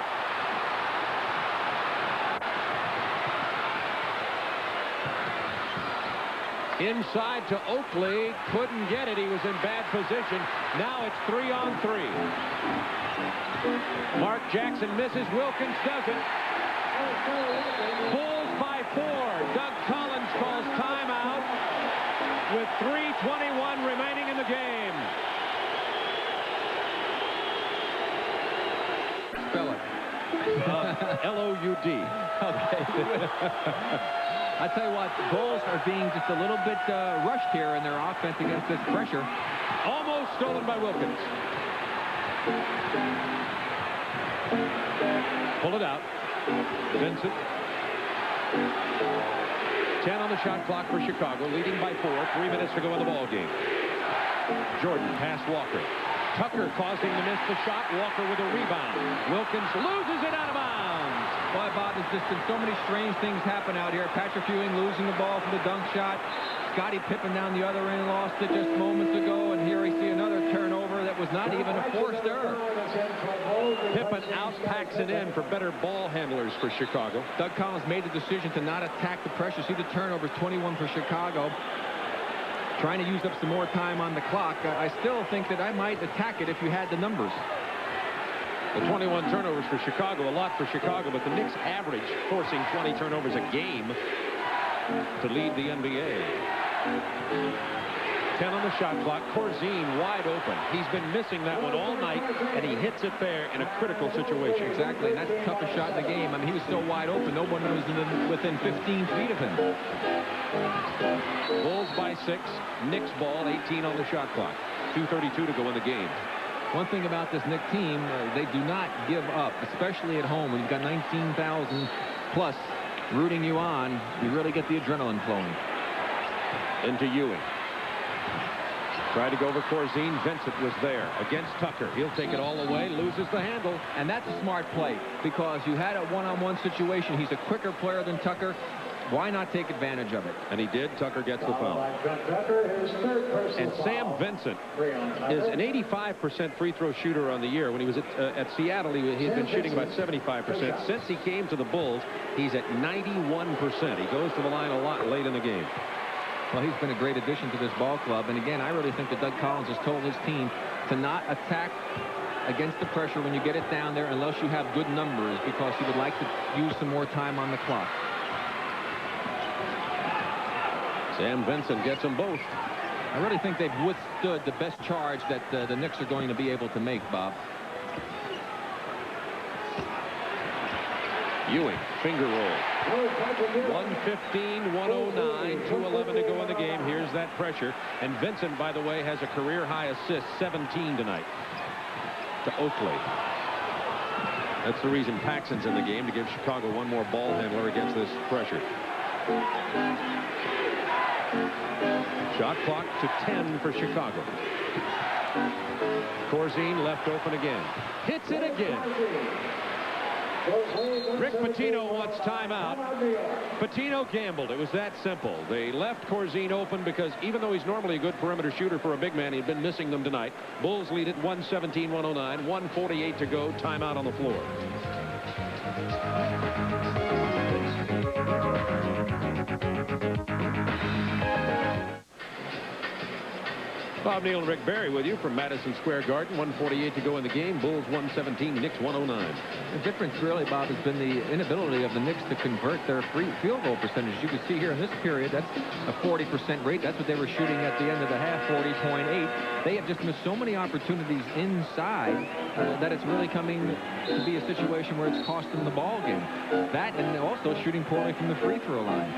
Inside to Oakley. Couldn't get it. He was in bad position. Now it's 3-on-3. Mark Jackson misses. Wilkins doesn't. Bulls by 4. Doug Collins calls timeout with 3:21 remaining in the game. Spell it. L-O-U-D. Okay. I tell you what, the Bulls are being just a little bit rushed here in their offense against this pressure. Almost stolen by Wilkins. Pull it out. Vincent. 10 on the shot clock for Chicago, leading by 4. 3 minutes to go in the ball game. Jordan past Walker. Tucker causing to miss the shot. Walker with a rebound. Wilkins loses it out of bounds. Boy, Bob, there's just been so many strange things happen out here. Patrick Ewing losing the ball for the dunk shot. Scottie Pippen down the other end lost it just moments ago, and here we see another turnover that was not even a forced error. Pippen outpacks it in for better ball handlers for Chicago. Doug Collins made the decision to not attack the pressure. See the turnovers, 21 for Chicago. Trying to use up some more time on the clock. I still think that I might attack it if you had the numbers. The 21 turnovers for Chicago, a lot for Chicago, but the Knicks average forcing 20 turnovers a game to lead the NBA. 10 on the shot clock. Corzine wide open. He's been missing that one all night, and he hits it there in a critical situation. Exactly, and that's the toughest shot in the game. I mean, he was so wide open, no one was within 15 feet of him. Bulls by 6. Knicks ball, 18 on the shot clock. 2:32 to go in the game. One thing about this Knicks team, they do not give up, especially at home. When you've got 19,000 plus rooting you on, you really get the adrenaline flowing. Into Ewing. Tried to go over Corzine. Vincent was there against Tucker. He'll take it all away, loses the handle. And that's a smart play because you had a one-on-one situation. He's a quicker player than Tucker. Why not take advantage of it? And he did. Tucker gets the foul. And Sam Vincent is an 85% free throw shooter on the year. When he was at Seattle, he had been shooting about 75%. Since he came to the Bulls, he's at 91%. He goes to the line a lot late in the game. Well, he's been a great addition to this ball club. And again, I really think that Doug Collins has told his team to not attack against the pressure when you get it down there unless you have good numbers, because he would like to use some more time on the clock. Sam Vincent gets them both. I really think they've withstood the best charge that the Knicks are going to be able to make, Bob. Ewing, finger roll. 115, 109, 2:11 to go in the game. Here's that pressure. And Vincent, by the way, has a career-high assist, 17 tonight, to Oakley. That's the reason Paxson's in the game, to give Chicago one more ball handler against this pressure. Shot clock to 10 for Chicago. Corzine left open again. Hits it again. Rick Pitino wants timeout. Pitino gambled. It was that simple. They left Corzine open because even though he's normally a good perimeter shooter for a big man, he'd been missing them tonight. Bulls lead it 117-109. 1:48 to go. Timeout on the floor. Bob Neal and Rick Barry with you from Madison Square Garden. 1:48 to go in the game. Bulls 117, Knicks 109. The difference really, Bob, has been the inability of the Knicks to convert their free field goal percentage. You can see here in this period, that's a 40% rate. That's what they were shooting at the end of the half, 40.8. They have just missed so many opportunities inside that it's really coming to be a situation where it's cost them the ball game. That and also shooting poorly from the free throw line.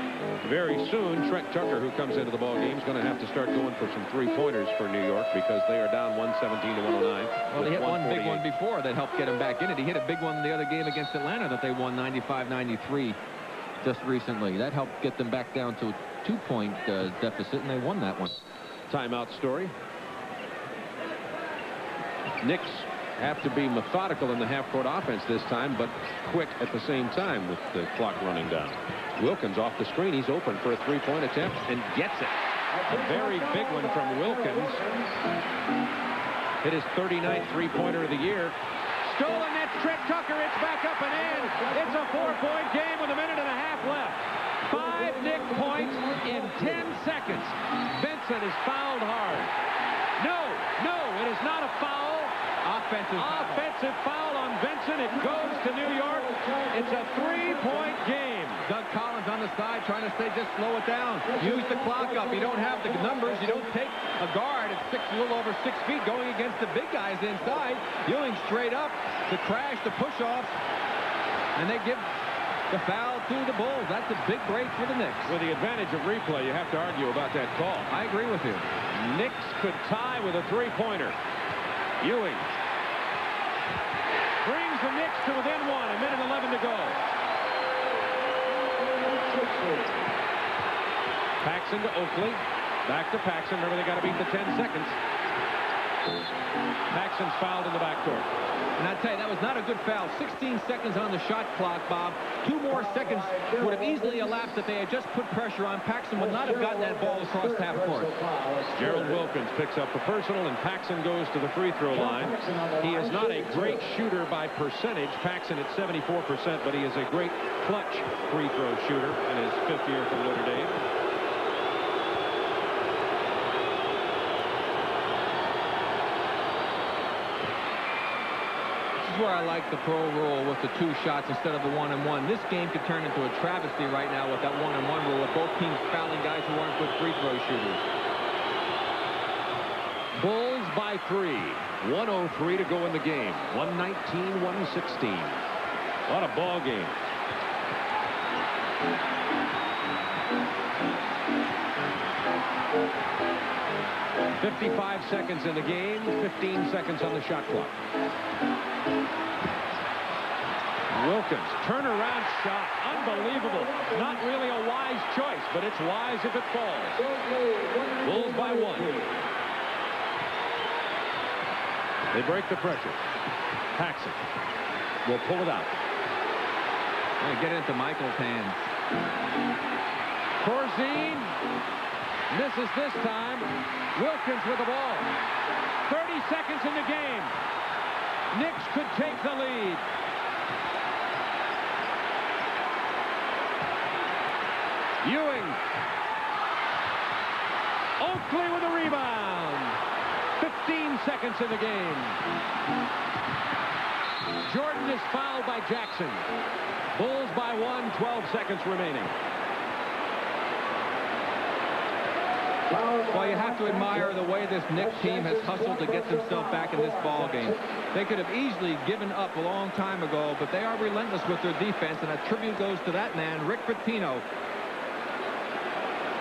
Very soon, Trent Tucker, who comes into the ball game, is going to have to start going for some three-pointers for New York because they are down 117-109. Well, he hit one big one before that helped get him back in it. He hit a big one in the other game against Atlanta that they won 95-93 just recently. That helped get them back down to a 2-point deficit, and they won that one. Timeout story. Knicks have to be methodical in the half-court offense this time, but quick at the same time with the clock running down. Wilkins off the screen. He's open for a three-point attempt and gets it. A very big one from Wilkins. Hit his 39th three-pointer of the year. Stolen, that's Trent Tucker. It's back up and in. It's a 4-point game with a minute and a half left. 5 Knick points in 10 seconds. Vincent is fouled hard. No, it is not a foul. Offensive foul on Vincent. It goes to New York. It's a 3-point game. Doug Collins on the side trying to say just slow it down. Use the clock up. You don't have the numbers. You don't take a guard at a little over 6 feet going against the big guys inside. Ewing straight up, the crash, the push-offs, and they give the foul to the Bulls. That's a big break for the Knicks. With the advantage of replay, you have to argue about that call. I agree with you. Knicks could tie with a three-pointer. Ewing brings the Knicks to within 1. A minute 11 to go. Paxson to Oakley. Back to Paxson. Remember, they got to beat the 10 seconds. Paxson's fouled in the backcourt. And I tell you, that was not a good foul. 16 seconds on the shot clock, Bob. 2 more seconds would have easily elapsed if they had just put pressure on. Paxson would not have gotten that ball across half court. Gerald Wilkins picks up the personal, and Paxson goes to the free throw line. He is not a great shooter by percentage. Paxson at 74%, but he is a great clutch free throw shooter in his 5th year for Notre Dame. Where I like the pro rule with the 2 shots instead of the 1-and-1. This game could turn into a travesty right now with that 1-and-1 rule, with both teams fouling guys who aren't good free throw shooters. Bulls by 3. 1:03 to go in the game. 119-116. What a ball game. $55 seconds in the game, 15 seconds on the shot clock. Wilkins, turnaround shot, unbelievable. Not really a wise choice, but it's wise if it falls. Bulls by 1. They break the pressure. Paxson will pull it out. Get it into Michael's hands. Corzine misses this time. Wilkins with the ball. 30 seconds in the game. Knicks could take the lead. Ewing. Oakley with a rebound. 15 seconds in the game. Jordan is fouled by Jackson. Bulls by 1, 12 seconds remaining. Well, you have to admire the way this Knicks team has hustled to get themselves back in this ball game. They could have easily given up a long time ago, but they are relentless with their defense, and a tribute goes to that man, Rick Pitino.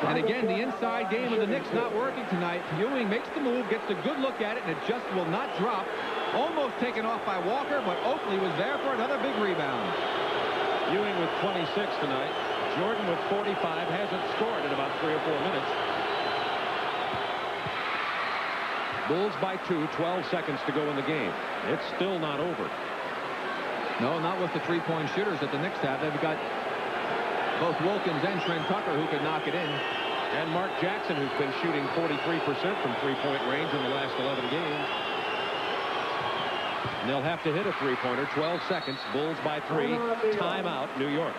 And again, the inside game of the Knicks not working tonight. Ewing makes the move, gets a good look at it, and it just will not drop. Almost taken off by Walker, but Oakley was there for another big rebound. Ewing with 26 tonight. Jordan with 45 hasn't scored in about 3 or 4 minutes. Bulls by 2, 12 seconds to go in the game. It's still not over. No, not with the three-point shooters that the Knicks have. They've got both Wilkins and Trent Tucker who could knock it in. And Mark Jackson, who's been shooting 43% from three-point range in the last 11 games. And they'll have to hit a three-pointer. 12 seconds. Bulls by 3. Timeout, New York.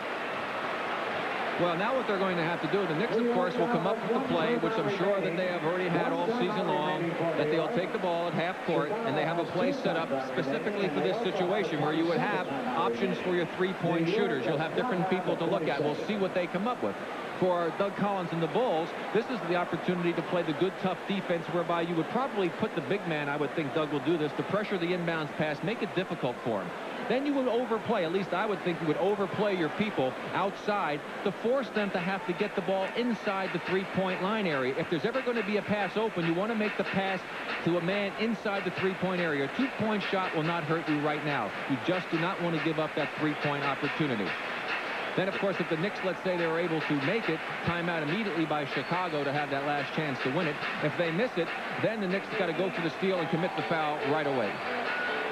Well, now what they're going to have to do, the Knicks, of course, will come up with the play, which I'm sure that they have already had all season long, that they'll take the ball at half court, and they have a play set up specifically for this situation where you would have options for your three-point shooters. You'll have different people to look at. We'll see what they come up with. For Doug Collins and the Bulls, this is the opportunity to play the good, tough defense whereby you would probably put the big man, I would think Doug will do this, to pressure the inbounds pass, make it difficult for him. Then you would overplay, at least I would think you would overplay your people outside to force them to have to get the ball inside the three-point line area. If there's ever going to be a pass open, you want to make the pass to a man inside the three-point area. A two-point shot will not hurt you right now. You just do not want to give up that three-point opportunity. Then, of course, if the Knicks, let's say they were able to make it, timeout immediately by Chicago to have that last chance to win it. If they miss it, then the Knicks got to go for the steal and commit the foul right away.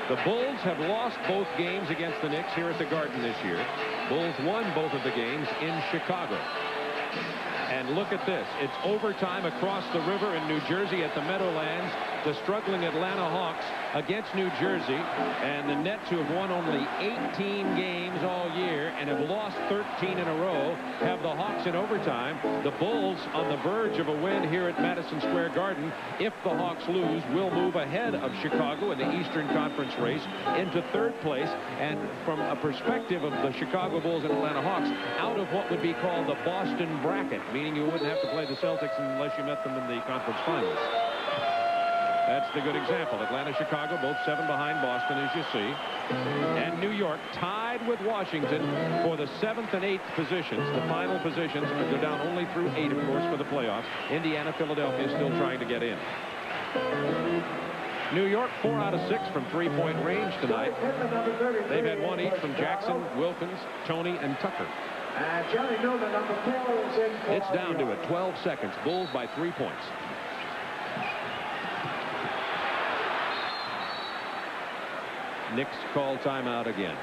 The Bulls have lost both games against the Knicks here at the Garden this year. Bulls won both of the games in Chicago. And look at this. It's overtime across the river in New Jersey at the Meadowlands. The struggling Atlanta Hawks against New Jersey, and the Nets, who have won only 18 games all year and have lost 13 in a row, have the Hawks in overtime. The Bulls on the verge of a win here at Madison Square Garden. If the Hawks lose, will move ahead of Chicago in the Eastern Conference race into third place, and from a perspective of the Chicago Bulls and Atlanta Hawks, out of what would be called the Boston bracket, meaning you wouldn't have to play the Celtics unless you met them in the conference finals. That's the good example. Atlanta, Chicago, both 7 behind Boston, as you see. And New York tied with Washington for the 7th and 8th positions, the final positions. They're down only through 8, of course, for the playoffs. Indiana, Philadelphia still trying to get in. New York 4 out of 6 from three-point range tonight. They've had 1 each from Jackson, Wilkins, Tony, and Tucker. It's down to it. 12 seconds. Bulls by 3 points. Knicks call timeout again.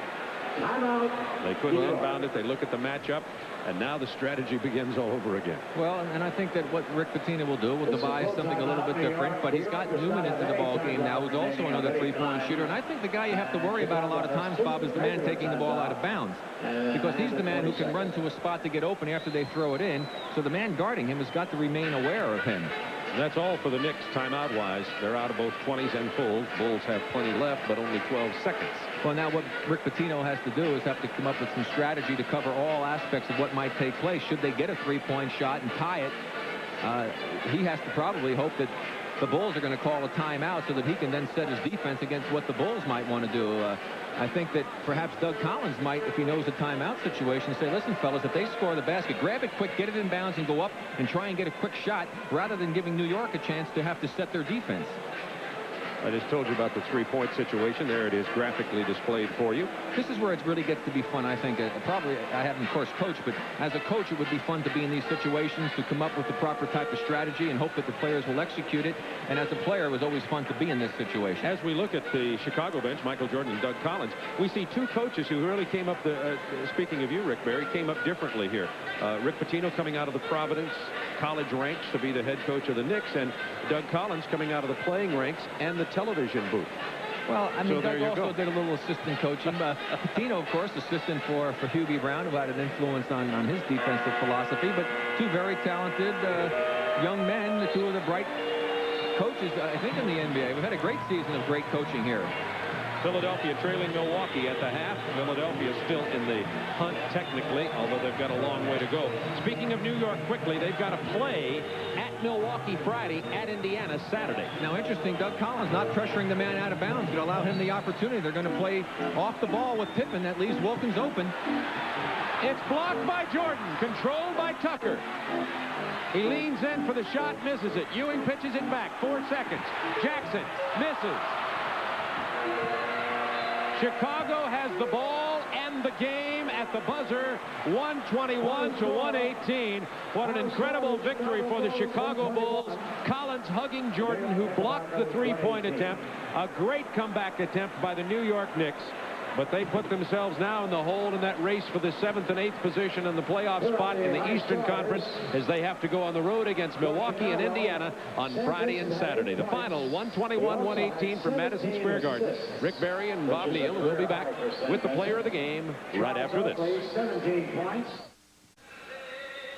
They couldn't inbound it. They look at the matchup, and now the strategy begins all over again. Well, and I think that what Rick Pitino will do will devise something a little bit different, but he's got Newman into the ball game now, who's also another three-point shooter. And I think the guy you have to worry about a lot of times, Bob, is the man taking the ball out of bounds, because he's the man who can run to a spot to get open after they throw it in. So the man guarding him has got to remain aware of him. That's all for the Knicks timeout-wise. They're out of both 20s and fulls. Bulls have plenty left, but only 12 seconds. Well, now what Rick Pitino has to do is have to come up with some strategy to cover all aspects of what might take place. Should they get a three-point shot and tie it, he has to probably hope that the Bulls are going to call a timeout so that he can then set his defense against what the Bulls might want to do. I think that perhaps Doug Collins might, if he knows the timeout situation, say, listen, fellas, if they score the basket, grab it quick, get it in bounds, and go up and try and get a quick shot rather than giving New York a chance to have to set their defense. I just told you about the three-point situation. There it is, graphically displayed for you. This is where it really gets to be fun, I think. Probably, I haven't, of course, coached, but as a coach, it would be fun to be in these situations, to come up with the proper type of strategy and hope that the players will execute it. And as a player, it was always fun to be in this situation. As we look at the Chicago bench, Michael Jordan and Doug Collins, we see two coaches who really came up, speaking of you, Rick Barry, came up differently here. Rick Pitino coming out of the Providence college ranks to be the head coach of the Knicks, and Doug Collins coming out of the playing ranks and the television booth. Well, I mean, Doug also did a little assistant coaching. Pitino, of course, assistant for Hubie Brown, who had an influence on his defensive philosophy. But two very talented young men, two of the bright coaches, I think, in the NBA. We've had a great season of great coaching here. Philadelphia trailing Milwaukee at the half. Philadelphia still in the hunt technically, although they've got a long way to go. Speaking of New York, quickly, they've got to play at at Milwaukee Friday, at Indiana Saturday. Now, interesting, Doug Collins not pressuring the man out of bounds could allow him the opportunity. They're going to play off the ball with Pippen. That leaves Wilkins open. It's blocked by Jordan, controlled by Tucker. He leans in for the shot, misses it. Ewing pitches it back, 4 seconds. Jackson misses. Chicago has the ball and the game at the buzzer, 121 to 118. What an incredible victory for the Chicago Bulls. Collins hugging Jordan, who blocked the three-point attempt. A great comeback attempt by the New York Knicks. But they put themselves now in the hole in that race for the 7th and 8th position in the playoff spot in the Eastern Conference, as they have to go on the road against Milwaukee and Indiana on Friday and Saturday. The final, 121-118 from Madison Square Garden. Rick Barry and Bob Neal will be back with the player of the game right after this.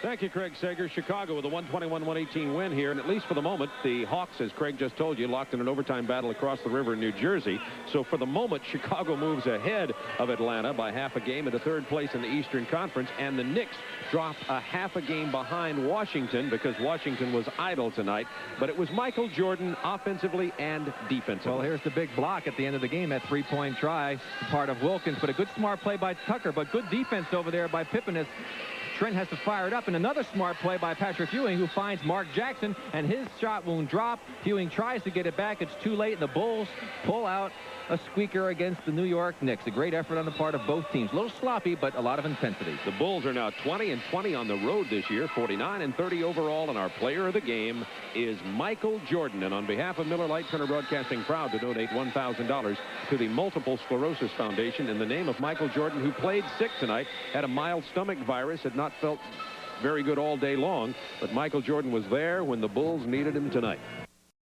Thank you, Craig Sager. Chicago with a 121-118 win here, and at least for the moment, the Hawks, as Craig just told you, locked in an overtime battle across the river in New Jersey. So for the moment, Chicago moves ahead of Atlanta by half a game into third place in the Eastern Conference, and the Knicks drop a half a game behind Washington because Washington was idle tonight. But it was Michael Jordan offensively and defensively. Well, here's the big block at the end of the game, that three-point try, part of Wilkins, but a good smart play by Tucker, but good defense over there by Pippen as Trent has to fire it up, and another smart play by Patrick Ewing, who finds Mark Jackson, and his shot won't drop. Ewing tries to get it back. It's too late, and the Bulls pull out a squeaker against the New York Knicks. A great effort on the part of both teams. A little sloppy, but a lot of intensity. The Bulls are now 20-20 on the road this year, 49-30 overall, and our player of the game is Michael Jordan. And on behalf of Miller Lite, Turner Broadcasting, proud to donate $1,000 to the Multiple Sclerosis Foundation in the name of Michael Jordan, who played sick tonight, had a mild stomach virus, had not felt very good all day long, but Michael Jordan was there when the Bulls needed him tonight.